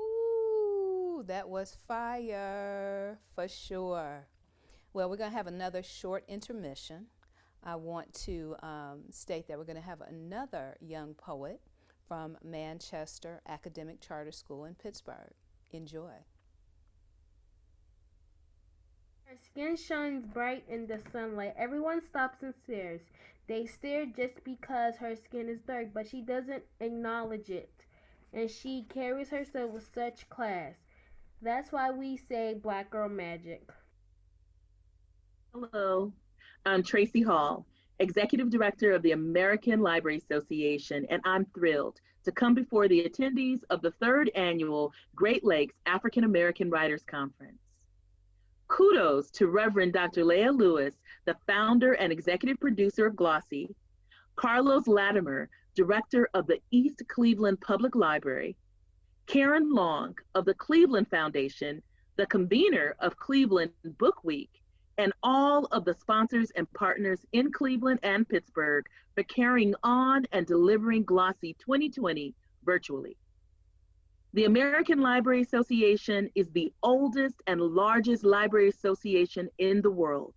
Ooh, that was fire for sure. Well, we're going to have another short intermission. I want to state that we're going to have another young poet from Manchester Academic Charter School in Pittsburgh. Enjoy. Her skin shines bright in the sunlight. Everyone stops and stares. They stare just because her skin is dark, but she doesn't acknowledge it. And she carries herself with such class. That's why we say Black Girl Magic. Hello, I'm Tracy Hall, Executive Director of the American Library Association, and I'm thrilled to come before the attendees of the 3rd Annual Great Lakes African American Writers Conference. Kudos to Reverend Dr. Leah Lewis, the founder and executive producer of GLAAW-C, Carlos Latimer, Director of the East Cleveland Public Library, Karen Long of the Cleveland Foundation, the convener of Cleveland Book Week, and all of the sponsors and partners in Cleveland and Pittsburgh for carrying on and delivering GLAAW-C 2020 virtually. The American Library Association is the oldest and largest library association in the world,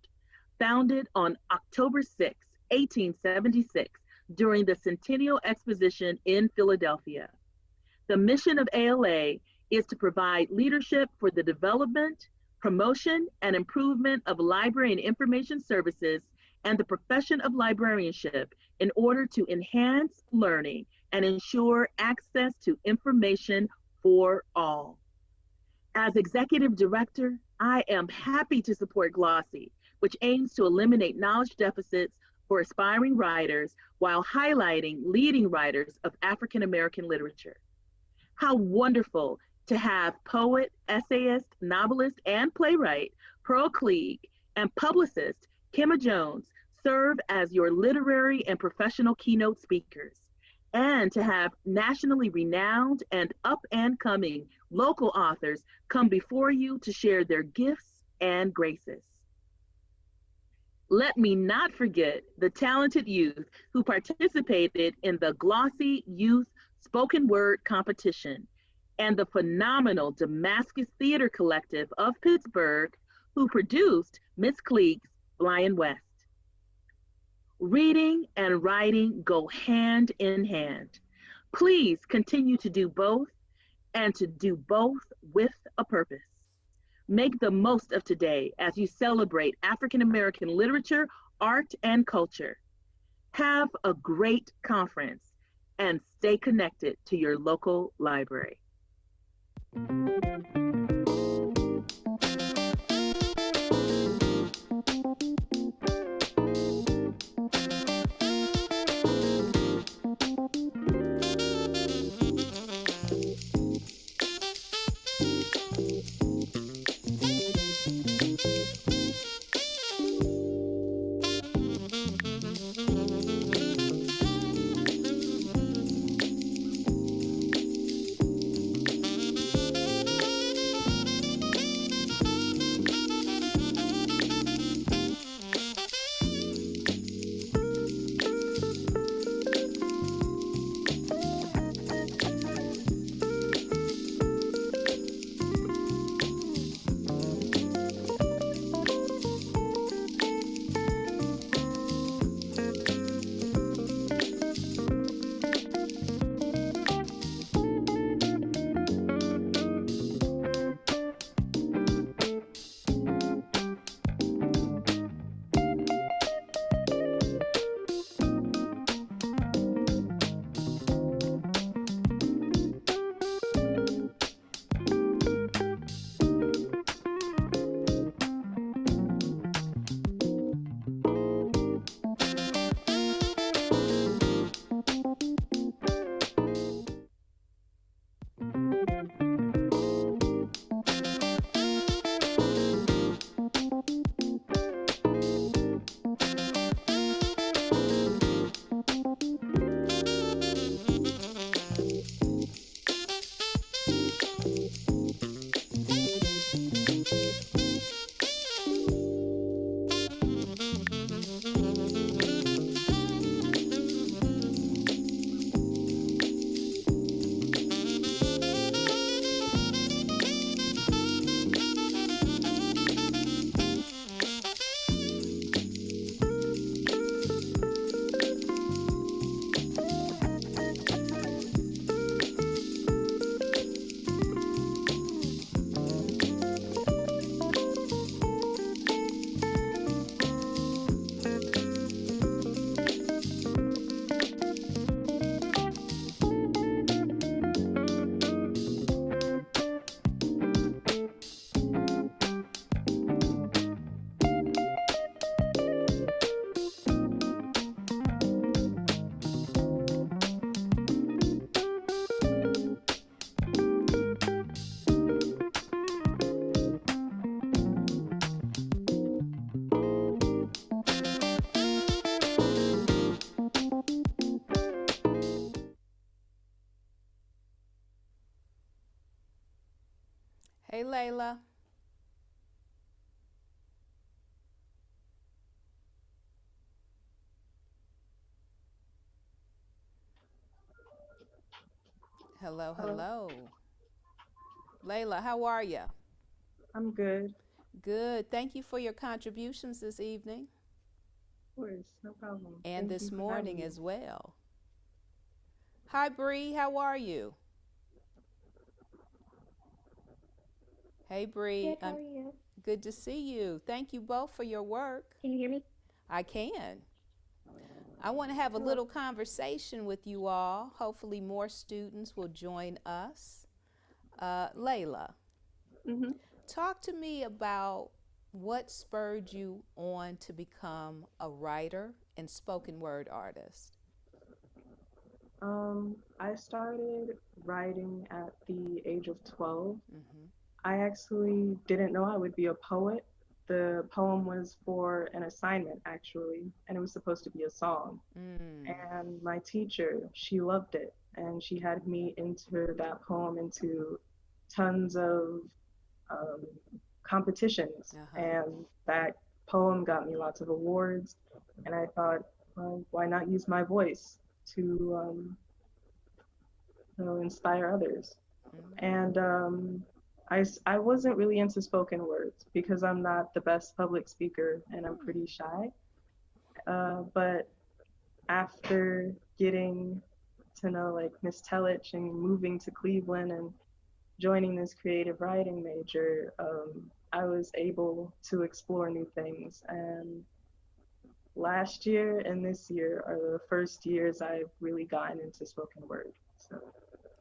founded on October 6, 1876, during the Centennial Exposition in Philadelphia. The mission of ALA is to provide leadership for the development, promotion, and improvement of library and information services and the profession of librarianship in order to enhance learning and ensure access to information for all. As executive director, I am happy to support GLAAW-C, which aims to eliminate knowledge deficits for aspiring writers while highlighting leading writers of African American literature. How wonderful to have poet, essayist, novelist, and playwright Pearl Cleage and publicist Kemma Jones serve as your literary and professional keynote speakers, and to have nationally renowned and up-and-coming local authors come before you to share their gifts and graces. Let me not forget the talented youth who participated in the GLAAW-C Youth Spoken Word Competition and the phenomenal Damascus Theater Collective of Pittsburgh who produced Miss Cleage's Flying West. Reading and writing go hand in hand. Please continue to do both and to do both with a purpose. Make the most of today as you celebrate African American literature, art, and culture. Have a great conference and stay connected to your local library. Hey, Layla. Hello, Hello. hello. Layla, how are you? I'm good. Good. Thank you for your contributions this evening Of course, no problem. and Thank you this for having morning me. as well. Hi, Bree. How are you? Hey, Bree. Good, how are you? Good to see you. Thank you both for your work. Can you hear me? I can. I want to have a little conversation with you all. Hopefully more students will join us. Layla, talk to me about what spurred you on to become a writer and spoken word artist. I started writing at the age of 12. I actually didn't know I would be a poet. The poem was for an assignment, actually, and it was supposed to be a song. And my teacher, she loved it, and she had me enter that poem into tons of competitions, and that poem got me lots of awards. And I thought, well, why not use my voice to inspire others? And I wasn't really into spoken words because I'm not the best public speaker and I'm pretty shy. But after getting to know like Miss Tellich and moving to Cleveland and joining this creative writing major, I was able to explore new things. And last year and this year are the first years I've really gotten into spoken word. So.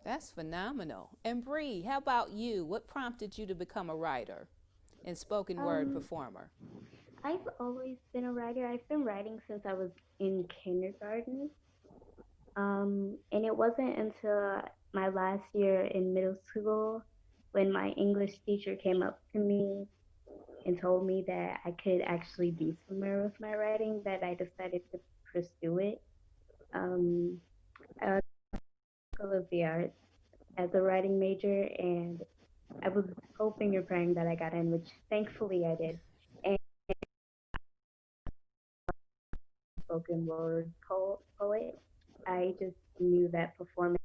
That's phenomenal. And Bree, how about you? What prompted you to become a writer and spoken word performer? I've always been a writer. I've been writing since I was in kindergarten. And it wasn't until my last year in middle school when my English teacher came up to me and told me that I could actually be somewhere with my writing that I decided to pursue it. I went to School of the Arts as a writing major, and I was hoping and praying that I got in, which thankfully I did. And spoken word poet, I just knew that performance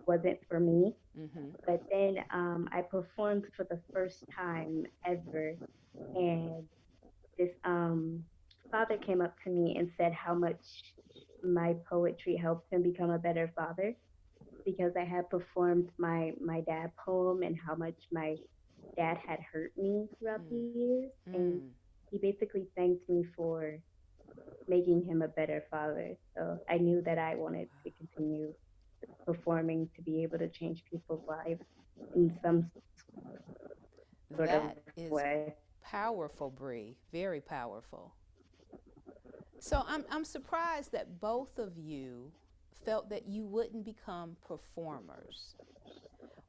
wasn't for me. But then I performed for the first time ever, and this father came up to me and said how much my poetry helped him become a better father, because I had performed my dad poem and how much my dad had hurt me throughout the years. And he basically thanked me for making him a better father. So I knew that I wanted to continue performing to be able to change people's lives in some sort of way. That is powerful, Bree. Very powerful. So I'm surprised that both of you felt that you wouldn't become performers.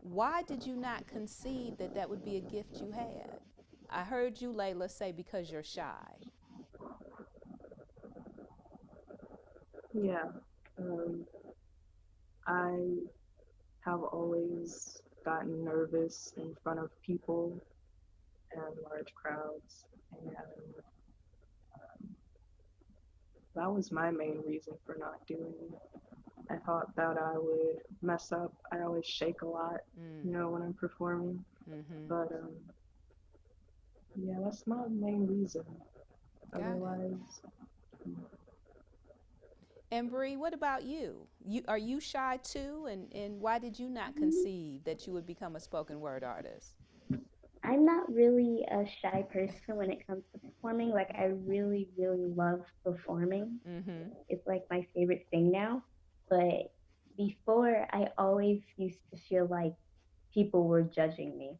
Why did you not conceive that that would be a gift you had? I heard you, Layla, say because you're shy. Yeah. I have always gotten nervous in front of people and large crowds, and that was my main reason for not doing it. I thought that I would mess up. I always shake a lot, when I'm performing. But yeah, that's my main reason. Otherwise. And Bree, what about you? Are you shy too? And why did you not conceive that you would become a spoken word artist? I'm not really a shy person when it comes to performing. Like, I really, really love performing. It's like my favorite thing now. But before, I always used to feel like people were judging me.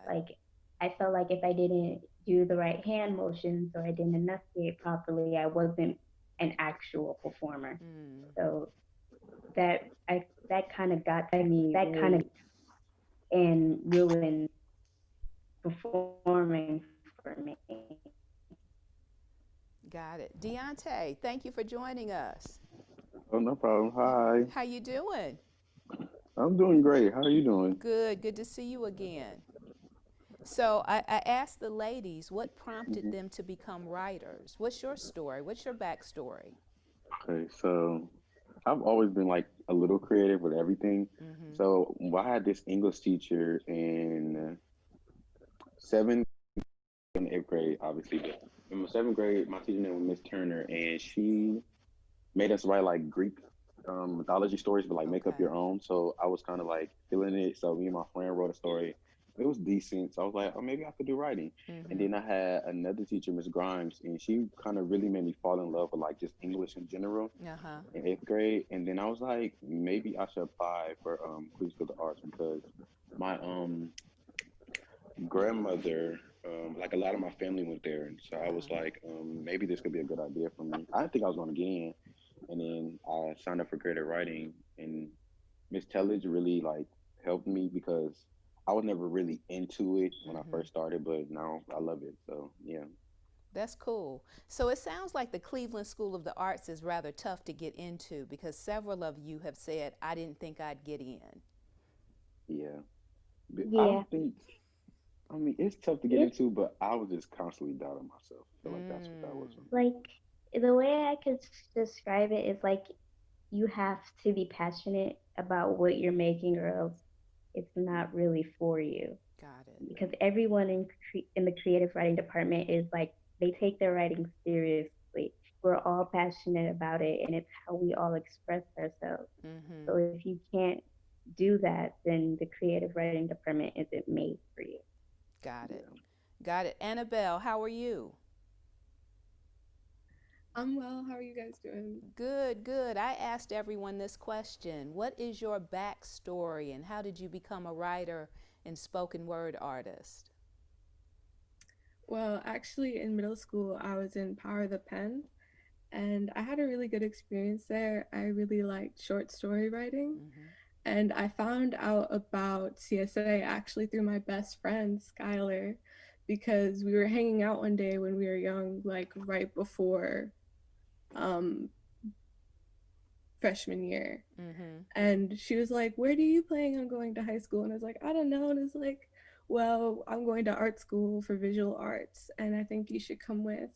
Like, I felt like if I didn't do the right hand motions or I didn't enunciate properly, I wasn't an actual performer. So that kind of got to me. That kind of and ruined performing for me. Got it. Deontay, thank you for joining us. Oh, no problem. Hi. How you doing? I'm doing great. How are you doing? Good. Good to see you again. So I asked the ladies what prompted them to become writers. What's your story? What's your backstory? Okay, so I've always been like a little creative with everything. Mm-hmm. So I had this English teacher in seventh and eighth grade, obviously, but in my seventh grade, my teacher name was Miss Turner, and she made us write like Greek mythology stories, but like make up Okay. your own. So I was kind of like feeling it. So me and my friend wrote a story. It was decent. So I was like, oh, maybe I could do writing. And Mm-hmm. then I had another teacher, Miss Grimes, and she kind of really made me fall in love with like just English in general Uh-huh. in eighth grade. And then I was like, maybe I should apply for Cleveland School of the Arts because my grandmother, like a lot of my family went there, and so I was Uh-huh. like, maybe this could be a good idea for me. I didn't think I was going to get in, and then I signed up for creative writing, and Miss Tellage really like helped me because I was never really into it when I Mm-hmm. first started, but now I love it. So yeah, That's cool. So it sounds like the Cleveland School of the Arts is rather tough to get into because several of you have said, I didn't think I'd get in. yeah. But I Yeah, don't think. I mean, it's tough to get it's into, but I was just constantly doubting myself. I feel like that's what that was Mm. for me. like the way I could describe it is like you have to be passionate about what you're making, or else it's not really for you. Got it. Yeah, Because everyone in the creative writing department is like they take their writing seriously. We're all passionate about it, and it's how we all express ourselves. Mm-hmm. So if you can't do that, then the creative writing department isn't made for you. Got it. yeah. Got it. Annabelle, how are you? I'm well. How are you guys doing? Good, good. I asked everyone this question. What is your backstory and how did you become a writer and spoken word artist? Well, actually, in middle school, I was in Power of the Pen, and I had a really good experience there. I really liked short story writing, Mm-hmm. and I found out about CSA actually through my best friend, Skylar, because we were hanging out one day when we were young, like right before um, freshman year. Mm-hmm. And she was like, "Where do you plan on going to high school?" And I was like, "I don't know." And it's like, "Well, I'm going to art school for visual arts, and I think you should come with."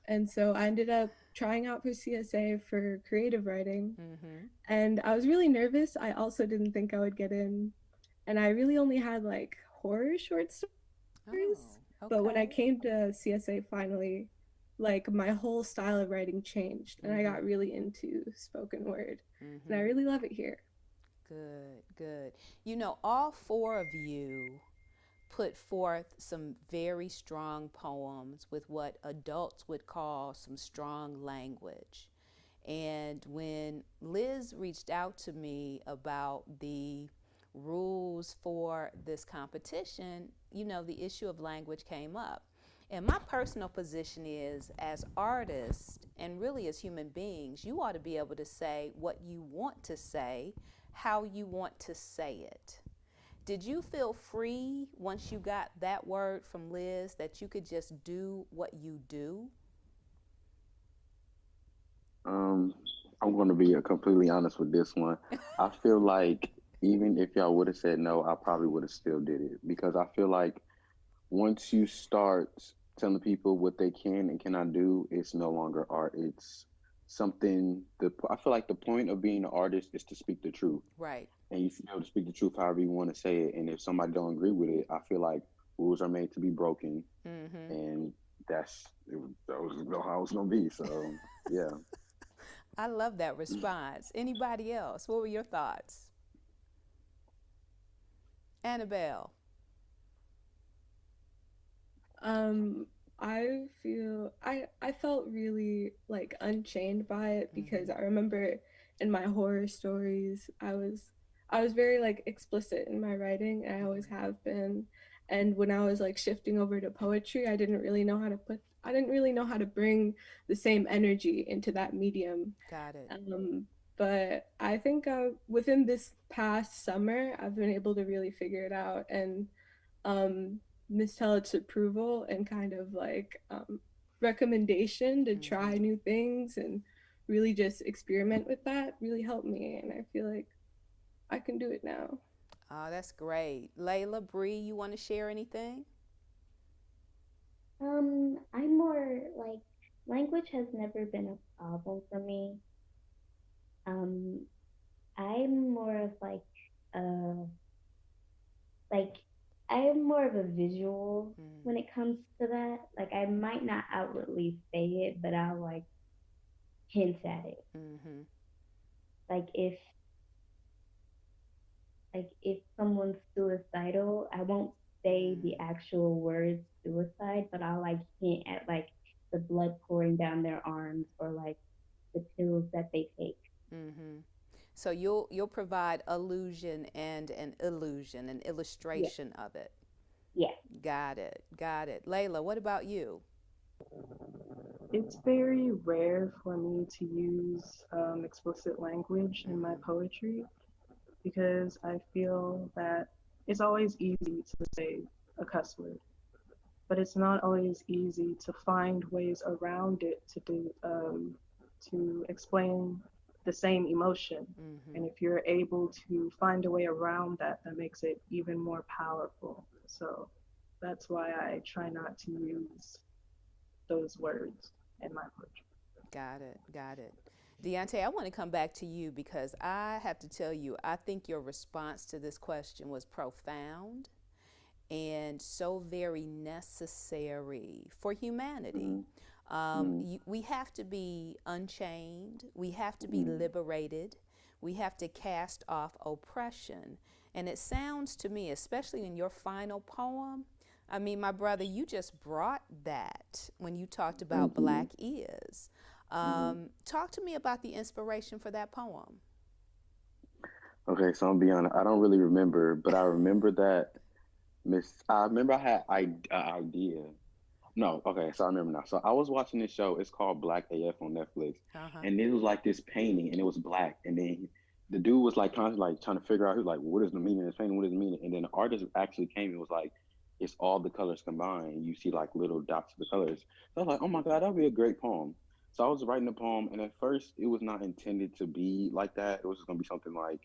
And so I ended up trying out for CSA for creative writing. Mm-hmm. And I was really nervous. I also didn't think I would get in. And I really only had like horror short stories. Oh, But when I okay. came to CSA finally, like my whole style of writing changed and I Mm-hmm. got really into spoken word. And I Mm-hmm. really love it here. Good, good. You know, all four of you put forth some very strong poems with what adults would call some strong language. And when Liz reached out to me about the rules for this competition, you know, the issue of language came up. And my personal position is, as artists and really as human beings, you ought to be able to say what you want to say, how you want to say it. Did you feel free once you got that word from Liz that you could just do what you do? Um, I'm going to be completely honest with this one. I feel like even if y'all would have said no, I probably would have still did it because I feel like once you start telling people what they can and cannot do, it's no longer art. It's something. I feel like the point of being an artist is to speak the truth, Right. and you should be able to speak the truth however you want to say it. And if somebody don't agree with it, I feel like rules are made to be broken, Mm-hmm. and that was how it's gonna be. So yeah. I love that response. Anybody else? What were your thoughts? Annabelle. Um, I felt really like unchained by it because Mm-hmm. I remember in my horror stories I was very like explicit in my writing, and I always Mm-hmm. have been. And when I was like shifting over to poetry, I didn't really know how to bring the same energy into that medium. Got it. Um, but I think within this past summer, I've been able to really figure it out, and um, Miss Tellet's approval and kind of like recommendation to Mm-hmm. try new things and really just experiment with that really helped me. And I feel like I can do it now. Oh, that's great. Layla, Bree, you want to share anything? I'm more like language has never been a problem for me. Um, I'm more of uh like I'm more of a visual when it comes to that. Like I might not outwardly say it, but I'll like hint at it. Mm-hmm. Like if someone's suicidal, I won't say the actual words suicide, but I'll like hint at like the blood pouring down their arms or like the pills that they take. Mm-hmm. So you'll provide allusion and an illusion, an Yeah, illustration of it. yeah. Got it. Got it. Layla, what about you? It's very rare for me to use explicit language in my Mm-hmm. poetry because I feel that it's always easy to say a cuss word, but it's not always easy to find ways around it to explain the same emotion. Mm-hmm. And if you're able to find a way around that, that makes it even more powerful. So that's why I try not to use those words in my poetry. Got it. Got it. Deontay, I want to come back to you because I have to tell you, I think your response to this question was profound and so very necessary for humanity. Mm, mm, We have to be unchained, we have to be mm. liberated, we have to cast off oppression. And it sounds to me, especially in your final poem, I mean, my brother, you just brought that when you talked about Thank you. Black is. Hmm. Talk to me about the inspiration for that poem. Okay, so I'm gonna be honest. I don't really remember, but I remember that Miss. I remember I had idea. No, okay, so I remember now. So I was watching this show. It's called Black AF on Netflix, Uh huh. and it was like this painting, and it was black, and then the dude was like constantly like trying to figure out, who's like, what is the meaning of this painting? What is the meaning? And then the artist actually came and was like, it's all the colors combined. You see like little dots of the colors. So I was like, oh my god, that'd be a great poem. So I was writing the poem, and at first it was not intended to be like that. It was just gonna be something like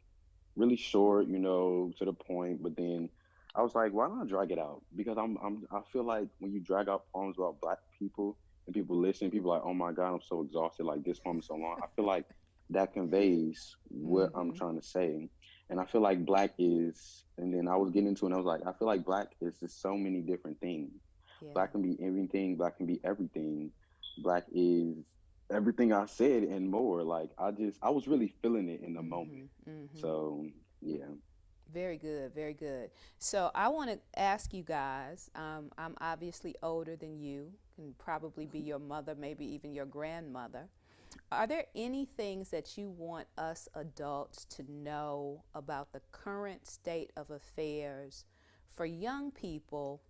really short, to the point. But then I was like, why not drag it out? Because I feel like when you drag out poems about black people and people listen, people are like, oh my God, I'm so exhausted. Like this poem is so long. I feel like that conveys what I'm Mm-hmm. trying to say. And I feel like black is, and then I was getting into it and I was like, I feel like black is just so many different things. Yeah. Black can be everything, black can be everything. Black is everything I said and more. Like I was really feeling it in the moment. Mm-hmm. Mm-hmm. So yeah. Very good, very good. So I want to ask you guys. I'm obviously older than you, can probably be your mother, maybe even your grandmother. Are there any things that you want us adults to know about the current state of affairs for young people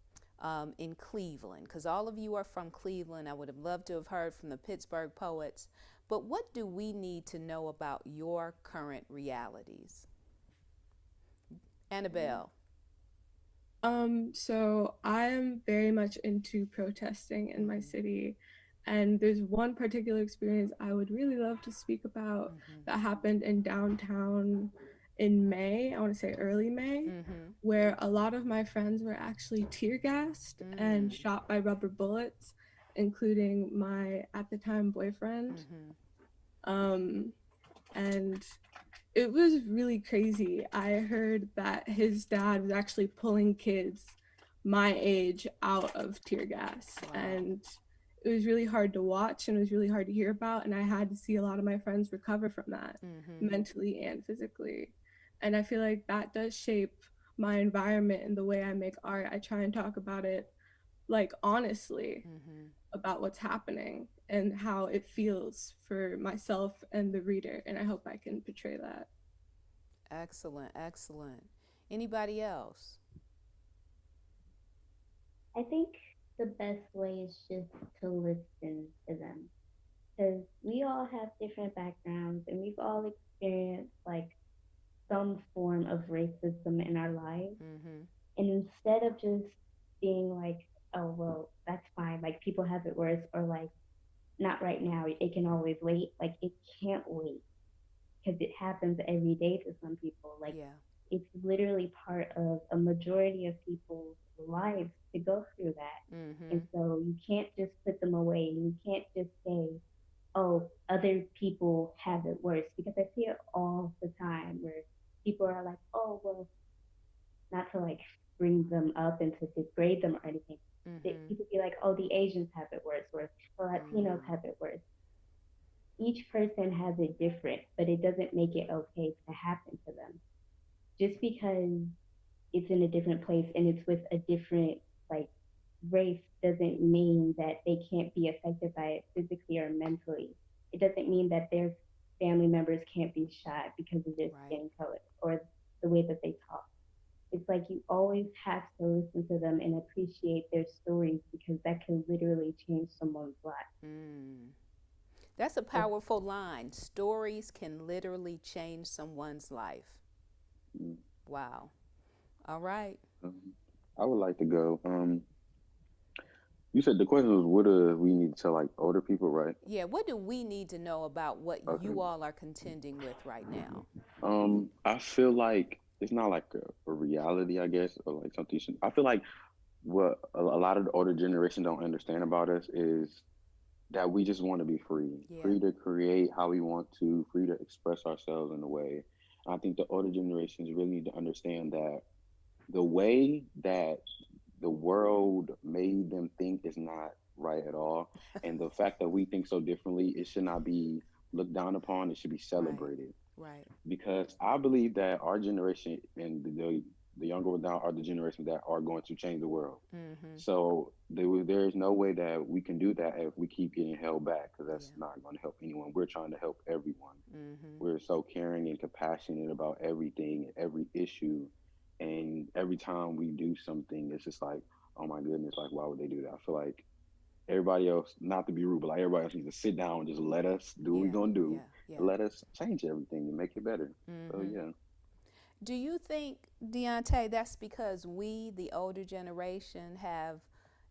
in Cleveland? Because all of you are from Cleveland. I would have loved to have heard from the Pittsburgh poets. But what do we need to know about your current realities? Annabelle. So I am very much into protesting in my Mm-hmm. city, and there's one particular experience I would really love to speak about Mm-hmm. that happened in downtown in May, I want to say early May, Mm-hmm. where a lot of my friends were actually tear gassed and Mm. shot by rubber bullets, including my at the time boyfriend. Mm-hmm. Um, and it was really crazy. I heard that his dad was actually pulling kids my age out of tear gas. Wow. And it was really hard to watch and it was really hard to hear about. And I had to see a lot of my friends recover from that Mm-hmm. mentally and physically. And I feel like that does shape my environment and the way I make art. I try and talk about it like honestly Mm-hmm. about what's happening and how it feels for myself and the reader. And I hope I can portray that. Excellent, excellent. Anybody else? I think the best way is just to listen to them because we all have different backgrounds and we've all experienced like some form of racism in our lives. Mm-hmm. And instead of just being like, oh, well, that's fine, like people have it worse, or like, not right now, it can always wait, like, it can't wait because it happens every day to some people. Like, Yeah. it's literally part of a majority of people's lives to go through that. Mm-hmm. And so you can't just put them away and you can't just say, oh, other people people have it worse, because I see it all the time where people are like, oh, well, not to like bring them up and to degrade them or anything. People be like, oh, the Asians have it worse, or the Latinos have it worse. Each person has it different, but it doesn't make it okay to happen to them. Just because it's in a different place and it's with a different like race doesn't mean that they can't be affected by it physically or mentally. It doesn't mean that their family members can't be shot because of their skin color or the way that they talk. It's like you always have to listen to them and appreciate their stories, because that can literally change someone's life. That's a powerful line. Stories can literally change someone's life. Wow. All right. I would like to go. You said the question was, what do we need to tell like older people, right? Yeah. What do we need to know about what you all are contending with right now? I feel like it's not like a reality, I guess, or like something. I feel like what a lot of the older generation don't understand about us is that we just want to be free, free to create how we want to, free to express ourselves in a way. And I think the older generations really need to understand that the way that the world made them think is not right at all. And the fact that we think so differently, it should not be looked down upon. It should be celebrated. Right. Because I believe that our generation and the younger ones now are the generation that are going to change the world. So there is no way that we can do that if we keep getting held back, because that's not going to help anyone. We're trying to help everyone. We're so caring and compassionate about everything, every issue. And every time we do something, it's just like, oh my goodness, like, why would they do that? I feel like everybody else, not to be rude, but like everybody else needs to sit down and just let us do what we're going to do. And let us change everything and make it better. So, yeah. Do you think, Deontay, that's because we, the older generation, have,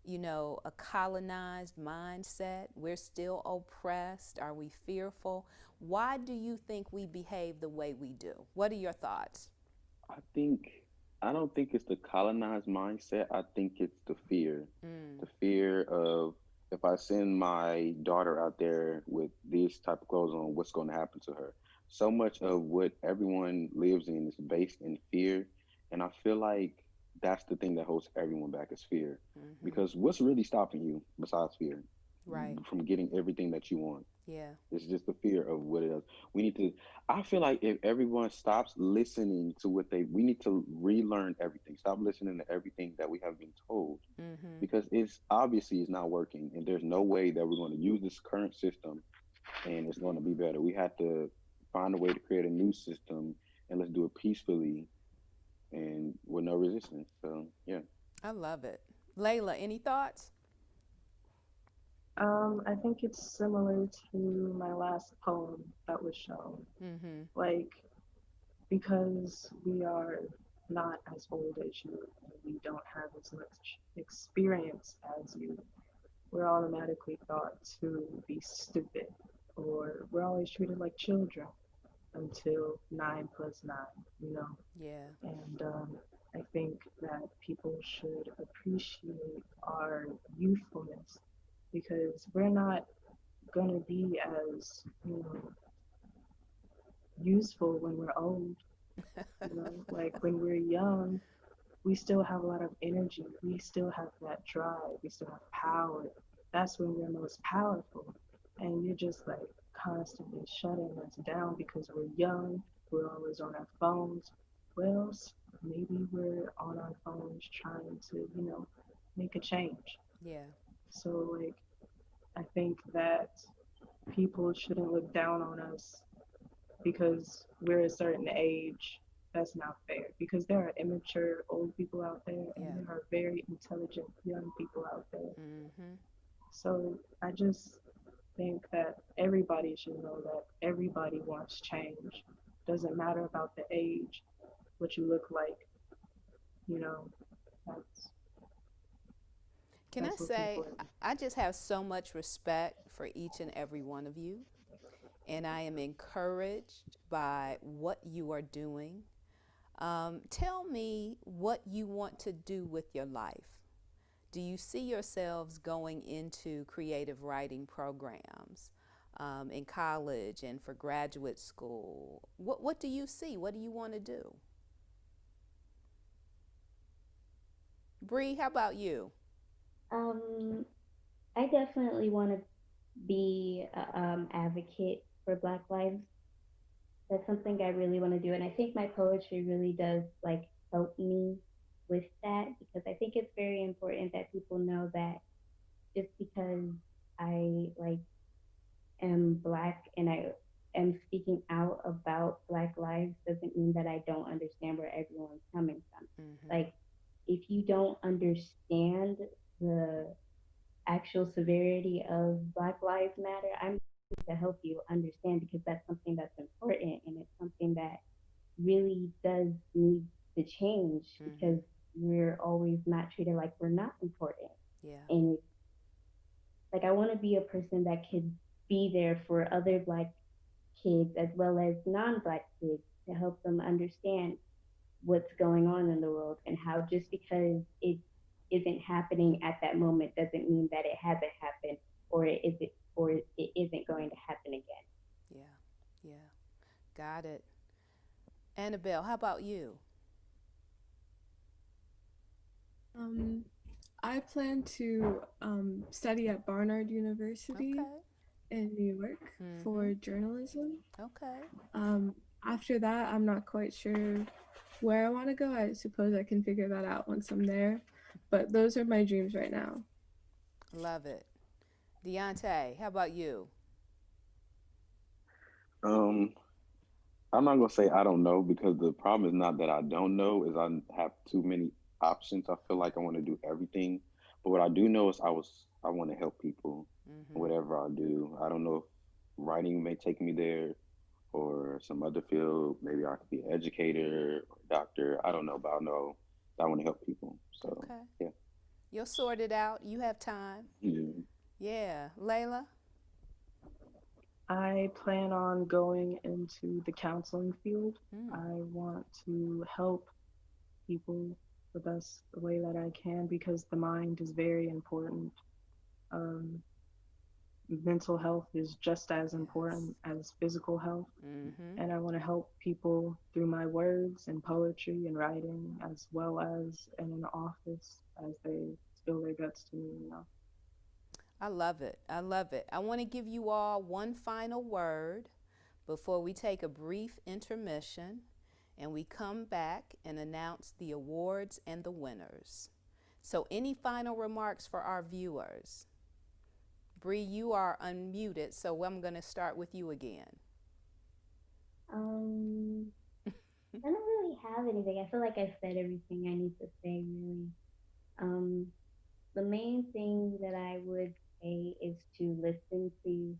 you know, a colonized mindset? We're still oppressed? Are we fearful? Why do you think we behave the way we do? What are your thoughts? I don't think it's the colonized mindset. I think it's the fear. The fear of, if I send my daughter out there with this type of clothes on, what's going to happen to her? So much of what everyone lives in is based in fear. And I feel like that's the thing that holds everyone back, is fear. Because what's really stopping you besides fear? Right. From getting everything that you want. Yeah. It's just the fear of what it is. We need to, I feel like if everyone stops listening to we need to relearn everything. Stop listening to everything that we have been told, because it's obviously it's not working. And there's no way that we're going to use this current system and it's going to be better. We have to find a way to create a new system, and let's do it peacefully and with no resistance. So, yeah. I love it. Layla, any thoughts? I think it's similar to my last poem that was shown. Like, because we are not as old as you, and we don't have as much experience as you, we're automatically thought to be stupid, or we're always treated like children until 9 plus 9, you know? Yeah. And I think that people should appreciate our youthfulness, because we're not going to be as, you know, useful when we're old. You know, like when we're young, we still have a lot of energy. We still have that drive. We still have power. That's when we're most powerful. And you're just like constantly shutting us down because we're young. We're always on our phones. Well, maybe we're on our phones trying to, you know, make a change. Yeah. So, like, I think that people shouldn't look down on us because we're a certain age. That's not fair, because there are immature old people out there, and there are very intelligent young people out there. So I just think that everybody should know that everybody wants change. Doesn't matter about the age, what you look like, you know. Can I say, I just have so much respect for each and every one of you, and I am encouraged by what you are doing. Tell me what you want to do with your life. Do you see yourselves going into creative writing programs? in college and for graduate school? What do you see? What do you want to do? Bree, how about you? I definitely want to be a advocate for Black lives. That's something I really want to do, and I think my poetry really does like help me with that, because I think it's very important that people know that just because I like am Black and I am speaking out about Black lives doesn't mean that I don't understand where everyone's coming from. Like, if you don't understand the actual severity of Black Lives Matter, I'm here to help you understand, because that's something that's important and it's something that really does need to change, because we're always not treated like we're not important. Yeah. And like, I want to be a person that could be there for other Black kids as well as non-Black kids to help them understand what's going on in the world, and how just because it isn't happening at that moment doesn't mean that it hasn't happened, or it isn't going to happen again. Yeah. Got it. Annabelle, how about you? I plan to study at Barnard University in New York for journalism. Okay. After that, I'm not quite sure where I want to go. I suppose I can figure that out once I'm there. But those are my dreams right now. Love it. Deontay, how about you? I'm not gonna say I don't know, because the problem is not that I don't know, is I have too many options. I feel like I want to do everything, but what I do know is I want to help people, whatever I do. I don't know if writing may take me there, or some other field. Maybe I could be an educator or doctor. I don't know, but I know that I want to help people. So yeah. You'll sort it out. You have time. Yeah. Layla? I plan on going into the counseling field. I want to help people the best way that I can, because the mind is very important. Mental health is just as important as physical health. And I want to help people through my words and poetry and writing, as well as in an office as they spill their guts to me, you know. I love it. I love it. I want to give you all one final word before we take a brief intermission and we come back and announce the awards and the winners. So any final remarks for our viewers? Bree, you are unmuted, so I'm going to start with you again. I don't really have anything. I feel like I've said everything I need to say, really. The main thing that I would say is to listen to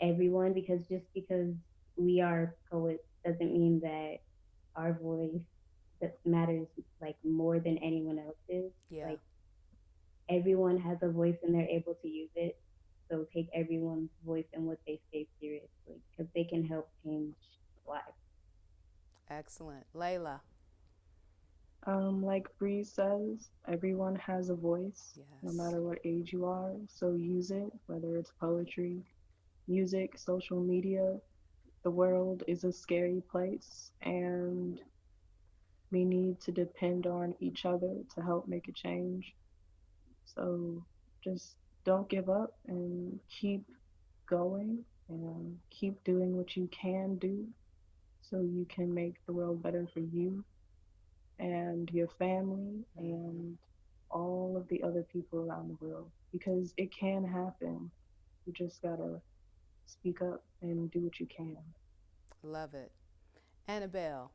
everyone, because just because we are poets doesn't mean that our voice that matters like more than anyone else's. Yeah. Like, everyone has a voice and they're able to use it. So take everyone's voice and what they say seriously, because they can help change lives. Excellent. Layla? Like Bree says, everyone has a voice, no matter what age you are. So use it, whether it's poetry, music, social media. The world is a scary place, and we need to depend on each other to help make a change. So just don't give up and keep going and keep doing what you can do, so you can make the world better for you and your family and all of the other people around the world, because it can happen. You just gotta speak up and do what you can. Love it. Annabelle?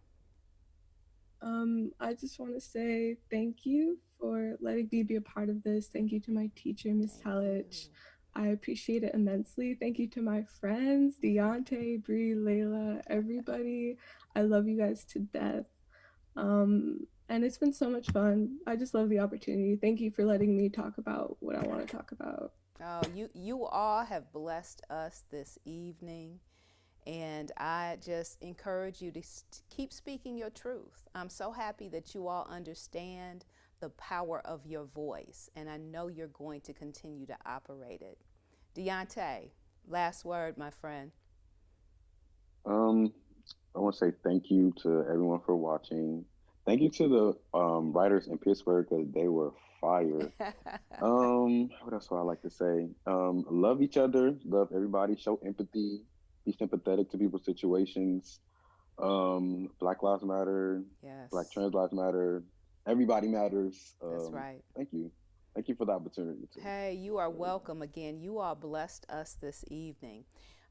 I just want to say thank you for letting me be a part of this. Thank you to my teacher, Miss Telich. I appreciate it immensely. Thank you to my friends, Deontay, Bree, Layla, everybody. I love you guys to death. And it's been so much fun. I just love the opportunity. Thank you for letting me talk about what I want to talk about. Oh, you all have blessed us this evening. And I just encourage you to keep speaking your truth. I'm so happy that you all understand the power of your voice, and I know you're going to continue to operate it. Deontay, Last word, my friend. Um, I want to say thank you to everyone for watching. Thank you to the writers in Pittsburgh because they were fire. What else would I like to say? Love each other, love everybody, show empathy, be sympathetic to people's situations. Black Lives Matter, Black Yes. Trans Lives Matter, everybody matters. That's right. Thank you. Thank you for the opportunity to. Hey, you are welcome again. You all blessed us this evening.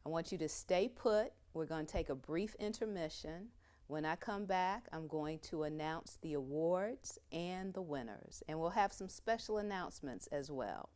I want you to stay put. We're going to take a brief intermission. When I come back, I'm going to announce the awards and the winners, and we'll have some special announcements as well.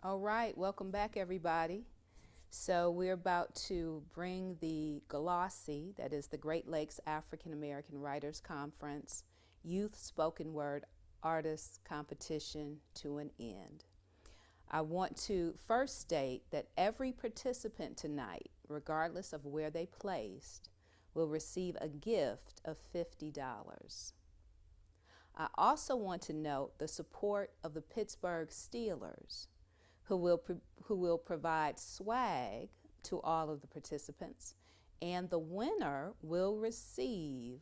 All right, welcome back, everybody. So we're about to bring the GLAAWC, that is the Great Lakes African American Writers Conference Youth Spoken Word Artists Competition to an end. I want to first state that every participant tonight, regardless of where they placed, will receive a gift of $50. I also want to note the support of the Pittsburgh Steelers, who will provide swag to all of the participants, and the winner will receive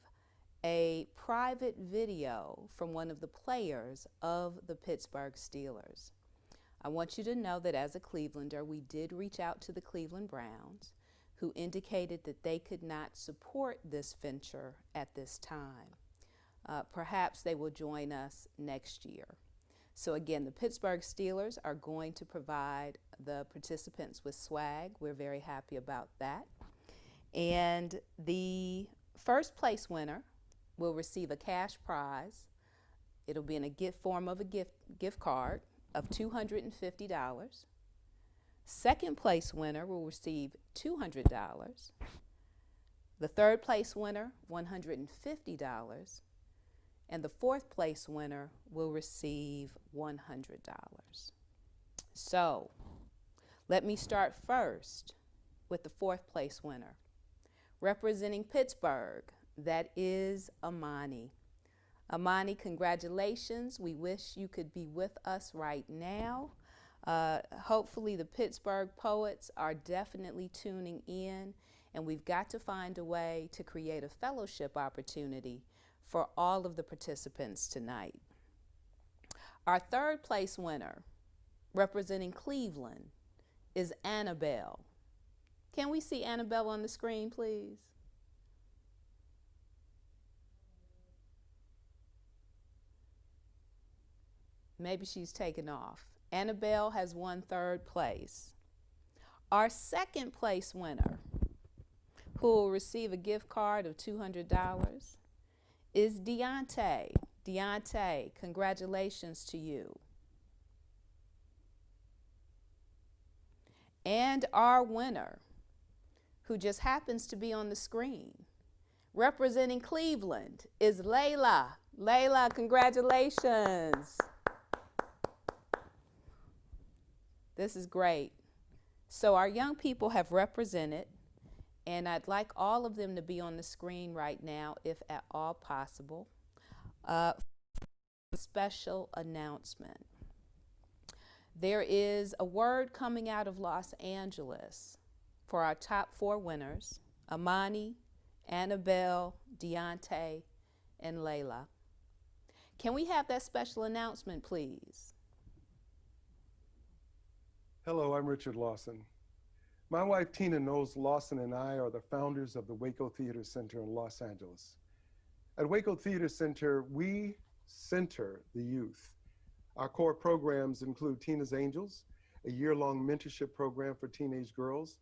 a private video from one of the players of the Pittsburgh Steelers. I want you to know that as a Clevelander, we did reach out to the Cleveland Browns, who indicated that they could not support this venture at this time. Perhaps they will join us next year. So again, the Pittsburgh Steelers are going to provide the participants with swag. We're very happy about that. And the first place winner will receive a cash prize. It'll be in a form of a gift card of $250. Second place winner will receive $200. The third place winner, $150. And the fourth place winner will receive $100. So, let me start first with the fourth place winner. Representing Pittsburgh, that is Amani. Amani, congratulations. We wish you could be with us right now. Hopefully the Pittsburgh poets are definitely tuning in, and we've got to find a way to create a fellowship opportunity for all of the participants tonight. Our third place winner, representing Cleveland, is Annabelle. Can we see Annabelle on the screen, please? Maybe she's taken off. Annabelle has won third place. Our second place winner, who will receive a gift card of $200, is Deontay. Deontay, congratulations to you. And our winner, who just happens to be on the screen, representing Cleveland, is Layla. Layla, congratulations. This is great. So our young people have represented, and I'd like all of them to be on the screen right now, if at all possible. Special announcement. There is a word coming out of Los Angeles for our top 4 winners, Amani, Annabelle, Deontay, and Layla. Can we have that special announcement, please? Hello, I'm Richard Lawson. My wife Tina Knowles Lawson and I are the founders of the Waco Theater Center in Los Angeles. At Waco Theater Center, we center the youth. Our core programs include Tina's Angels, a year-long mentorship program for teenage girls,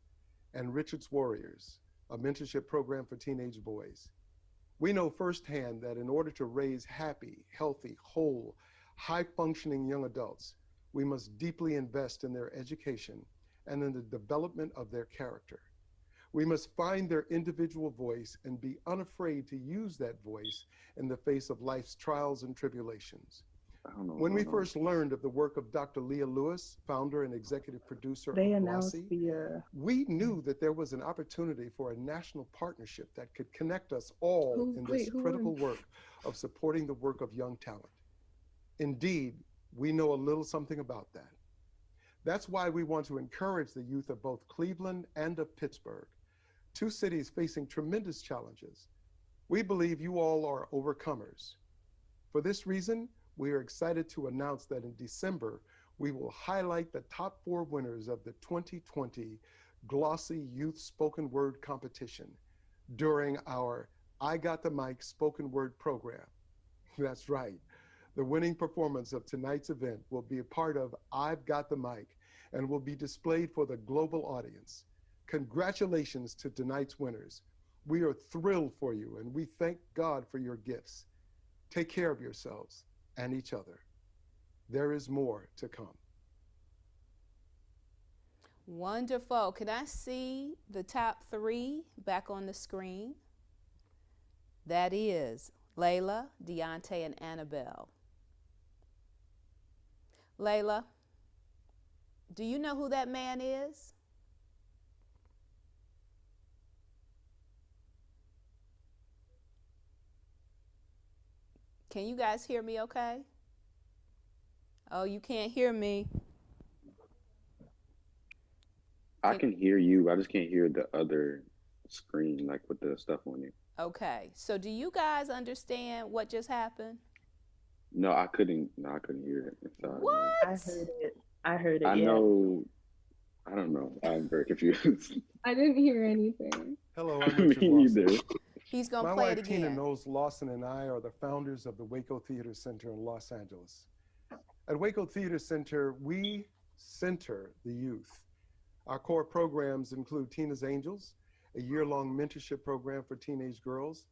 and Richard's Warriors, a mentorship program for teenage boys. We know firsthand that in order to raise happy, healthy, whole, high-functioning young adults, we must deeply invest in their education and in the development of their character. We must find their individual voice and be unafraid to use that voice in the face of life's trials and tribulations. When we first learned of the work of Dr. Leah Lewis, founder and executive producer of GLAAW-C, we knew that there was an opportunity for a national partnership that could connect us all in this critical work of supporting the work of young talent. Indeed, we know a little something about that. That's why we want to encourage the youth of both Cleveland and of Pittsburgh, 2 cities facing tremendous challenges. We believe you all are overcomers. For this reason, we are excited to announce that in December, we will highlight the top 4 winners of the 2020 GLAAW-C Youth Spoken Word Competition during our I Got the Mic Spoken Word program. That's right. The winning performance of tonight's event will be a part of I've Got the Mic and will be displayed for the global audience. Congratulations to tonight's winners. We are thrilled for you and we thank God for your gifts. Take care of yourselves and each other. There is more to come. Wonderful. Can I see the top 3 back on the screen? That is Layla, Deontay, and Annabelle. Layla, do you know who that man is? Can you guys hear me okay? Oh, you can't hear me. I can hear you. I just can't hear the other screen, like with the stuff on it. Okay, so do you guys understand what just happened? No, I couldn't hear it. Sorry. What? I heard it. I heard it. I know. I don't know. I'm very confused. I didn't hear anything. Hello, I'm Richard Me Lawson. neither. He's going to My play wife it again. Tina Knowles Lawson and I are the founders of the Waco Theater Center in Los Angeles. At Waco Theater Center, we center the youth. Our core programs include Tina's Angels, a year-long mentorship program for teenage girls,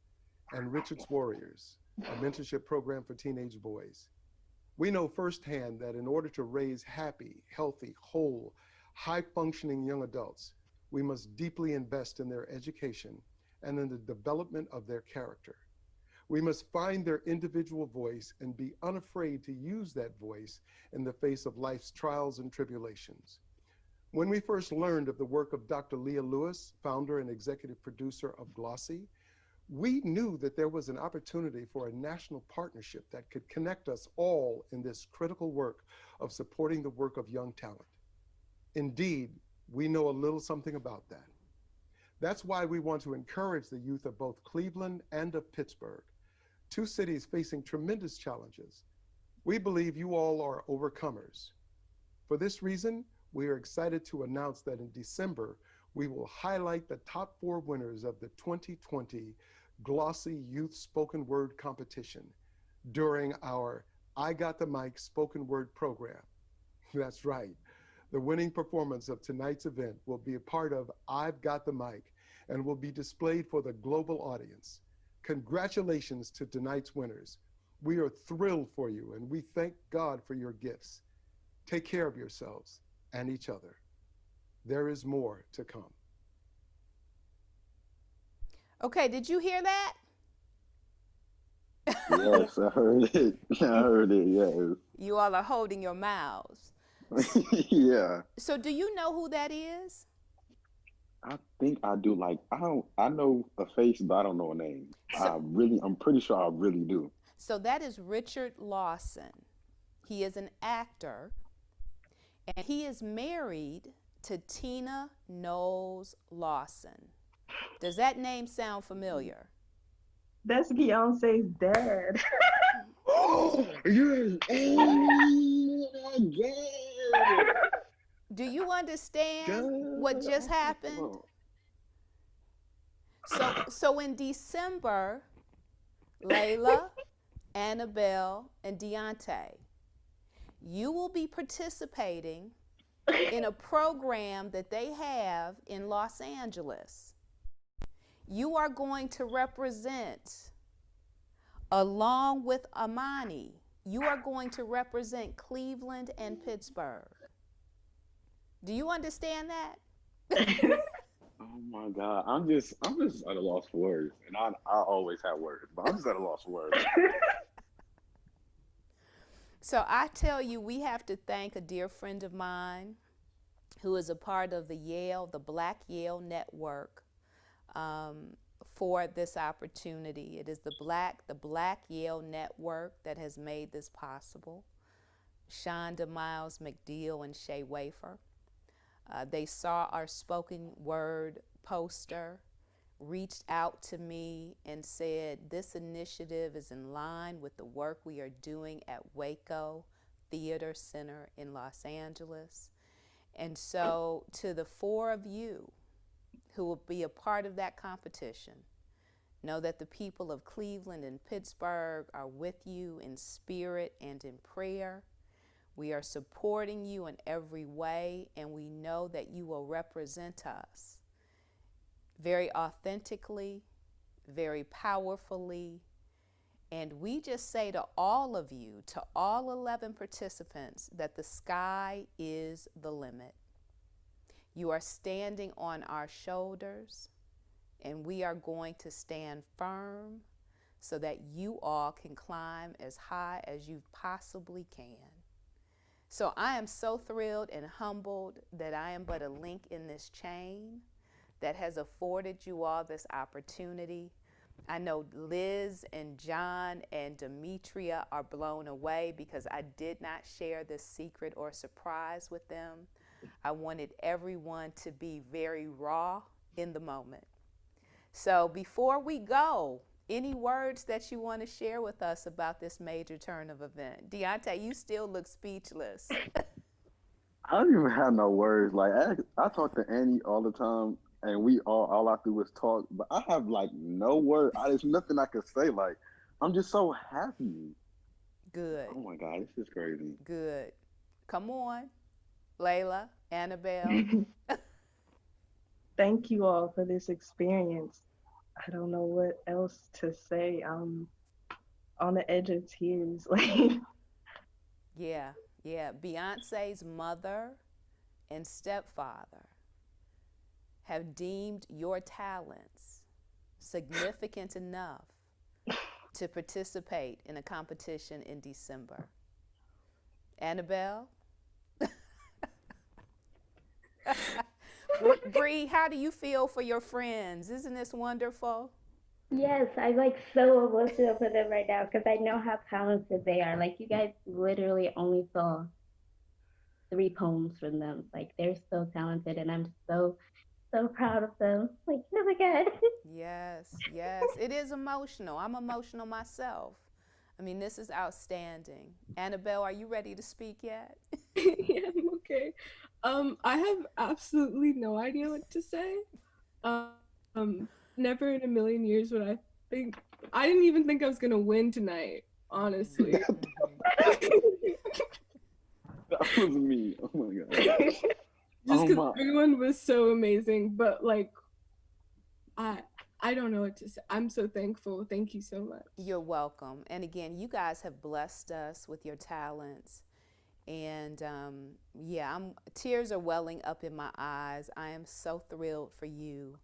and Richard's Warriors, a mentorship program for teenage boys. We know firsthand that in order to raise happy, healthy, whole, high-functioning young adults, we must deeply invest in their education and in the development of their character. We must find their individual voice and be unafraid to use that voice in the face of life's trials and tribulations. When we first learned of the work of Dr. Leah Lewis, founder and executive producer of GLAAW-C, we knew that there was an opportunity for a national partnership that could connect us all in this critical work of supporting the work of young talent. Indeed, we know a little something about that. That's why we want to encourage the youth of both Cleveland and of Pittsburgh, two cities facing tremendous challenges. We believe you all are overcomers. For this reason, we are excited to announce that in December, we will highlight the top 4 winners of the 2020 GLAAW-C Youth Spoken Word Competition during our I Got the Mic Spoken Word program. That's right. The winning performance of tonight's event will be a part of I've Got the Mic and will be displayed for the global audience. Congratulations to tonight's winners. We are thrilled for you and we thank God for your gifts. Take care of yourselves and each other. There is more to come. Okay, did you hear that? Yes, I heard it. I heard it, yes. You all are holding your mouths. Yeah. So do you know who that is? I think I do. Like, I know a face, but I don't know a name. I'm pretty sure I really do. So that is Richard Lawson. He is an actor, and he is married to Tina Knowles Lawson. Does that name sound familiar? That's Beyonce's dad. Oh, yes. Oh, my God. Do you understand what just happened? So in December, Layla, Annabelle, and Deontay, you will be participating in a program that they have in Los Angeles. You are going to represent, along with Amani, you are going to represent Cleveland and Pittsburgh. Do you understand that? Oh my God. I'm just at a loss for words. And I always have words, but I'm just at a loss for words. So I tell you, we have to thank a dear friend of mine who is a part of the Black Yale Network, for this opportunity. It is the Black Yale Network that has made this possible. Shonda Miles McDeal and Shay Wafer. They saw our spoken word poster, reached out to me and said, this initiative is in line with the work we are doing at Waco Theater Center in Los Angeles. And so to the 4 of you who will be a part of that competition, know that the people of Cleveland and Pittsburgh are with you in spirit and in prayer. We are supporting you in every way, and we know that you will represent us very authentically, very powerfully. And we just say to all of you, to all 11 participants, that the sky is the limit. You are standing on our shoulders, and we are going to stand firm so that you all can climb as high as you possibly can. So I am so thrilled and humbled that I am but a link in this chain that has afforded you all this opportunity. I know Liz and John and Demetria are blown away because I did not share this secret or surprise with them. I wanted everyone to be very raw in the moment. So before we go, any words that you want to share with us about this major turn of event? Deontay, you still look speechless. I don't even have no words. Like, I talk to Annie all the time, and we all I do is talk, but I have like no word. There's nothing I can say. Like, I'm just so happy. Good. Oh my God, this is crazy. Good. Come on, Layla, Annabelle. Thank you all for this experience. I don't know what else to say. I'm on the edge of tears. Like, Yeah, yeah. Beyonce's mother and stepfather have deemed your talents significant enough to participate in a competition in December. Annabelle? Bree, how do you feel for your friends? Isn't this wonderful? Yes, I'm like so emotional for them right now because I know how talented they are. Like you guys literally only saw 3 poems from them. Like they're so talented, and I'm so proud of them. Like oh my god. Yes, yes. It is emotional. I'm emotional myself. I mean, this is outstanding. Annabelle, are you ready to speak yet? Yeah, I'm okay. I have absolutely no idea what to say. Never in a million years would I think. I didn't even think I was gonna win tonight, honestly. That was me. Oh my god. Just Oh because my. everyone was so amazing, but like, I don't know what to say. I'm so thankful. Thank you so much. You're welcome. And again, you guys have blessed us with your talents. And yeah, tears are welling up in my eyes. I am so thrilled for you.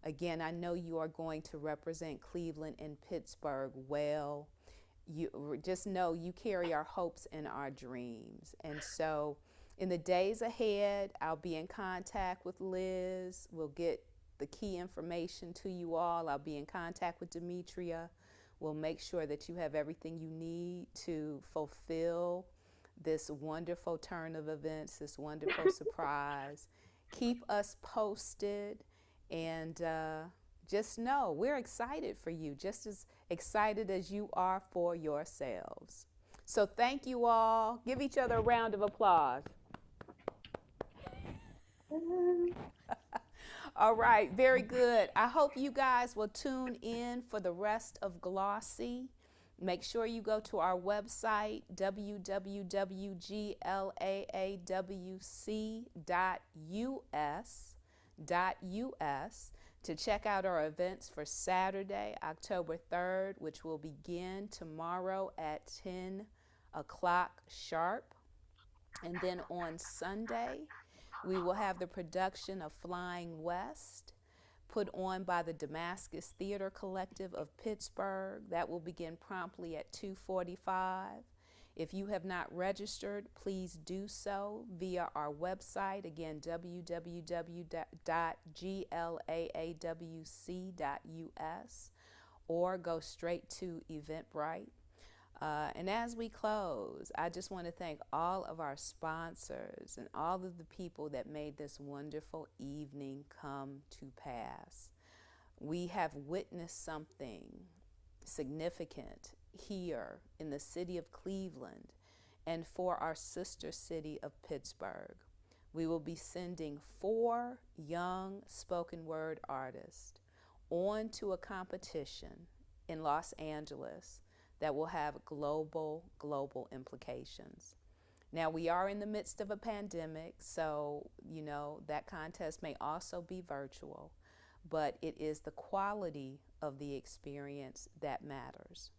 Again, I know you are going to represent Cleveland and Pittsburgh well. You just know you carry our hopes and our dreams. And so in the days ahead, I'll be in contact with Liz. We'll get the key information to you all. I'll be in contact with Demetria. We'll make sure that you have everything you need to fulfill this wonderful turn of events, this wonderful surprise. Keep us posted, and just know we're excited for you, just as excited as you are for yourselves. So thank you all. Give each other a round of applause. All right, very good. I hope you guys will tune in for the rest of GLAAWC. Make sure you go to our website, www.glaawc.us, to check out our events for Saturday, October 3rd, which will begin tomorrow at 10 o'clock sharp. And then on Sunday, we will have the production of Flying West, put on by the Damascus Theater Collective of Pittsburgh. That will begin promptly at 2:45. If you have not registered, please do so via our website, again, www.glaawc.us, or go straight to Eventbrite. And as we close, I just want to thank all of our sponsors and all of the people that made this wonderful evening come to pass. We have witnessed something significant here in the city of Cleveland and for our sister city of Pittsburgh. We will be sending 4 young spoken word artists on to a competition in Los Angeles that will have global implications. Now, we are in the midst of a pandemic, so, that contest may also be virtual, but it is the quality of the experience that matters.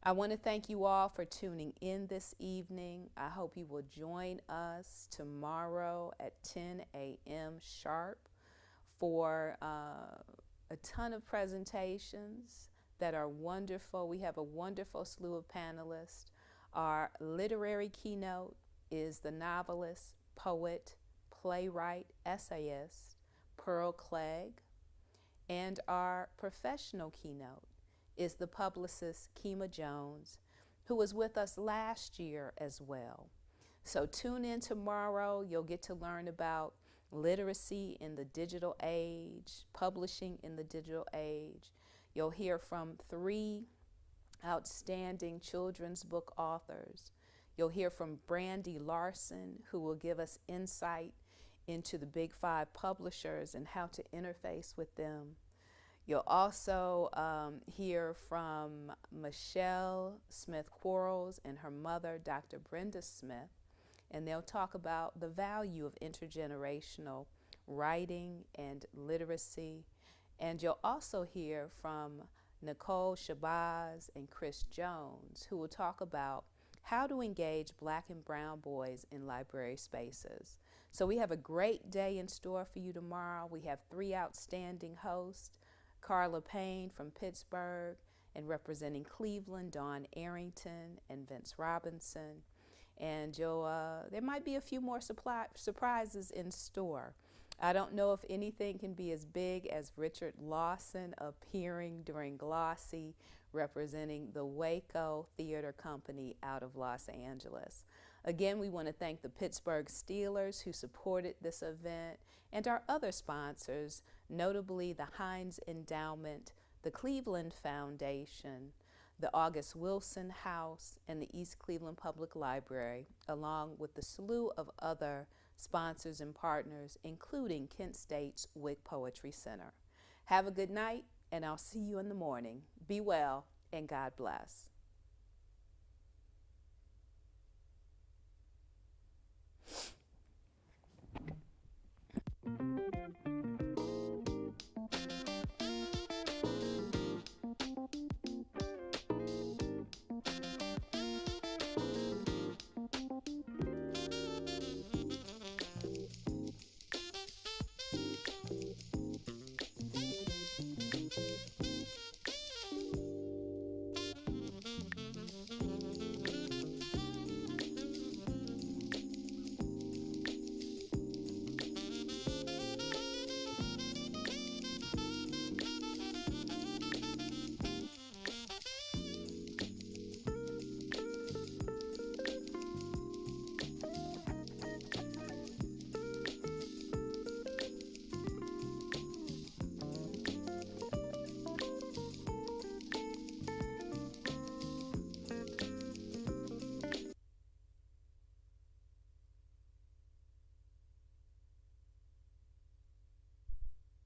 I want to thank you all for tuning in this evening. I hope you will join us tomorrow at 10 a.m. sharp for a ton of presentations that are wonderful. We have a wonderful slew of panelists. Our literary keynote is the novelist, poet, playwright, essayist, Pearl Clegg. And our professional keynote is the publicist, Kima Jones, who was with us last year as well. So tune in tomorrow. You'll get to learn about literacy in the digital age, publishing in the digital age. You'll hear from 3 outstanding children's book authors. You'll hear from Brandy Larson, who will give us insight into the Big 5 publishers and how to interface with them. You'll also hear from Michelle Smith-Quarles and her mother, Dr. Brenda Smith, and they'll talk about the value of intergenerational writing and literacy. And you'll also hear from Nicole Shabazz and Chris Jones, who will talk about how to engage Black and brown boys in library spaces. So we have a great day in store for you tomorrow. We have 3 outstanding hosts, Carla Payne from Pittsburgh, and representing Cleveland, Dawn Arrington and Vince Robinson. And there might be a few more surprises in store. I don't know if anything can be as big as Richard Lawson appearing during GLAAW-C, representing the Waco Theater Company out of Los Angeles. Again, we want to thank the Pittsburgh Steelers who supported this event and our other sponsors, notably the Heinz Endowment, the Cleveland Foundation, the August Wilson House, and the East Cleveland Public Library, along with the slew of other sponsors and partners, including Kent State's Whig Poetry Center. Have a good night, and I'll see you in the morning. Be well, and God bless.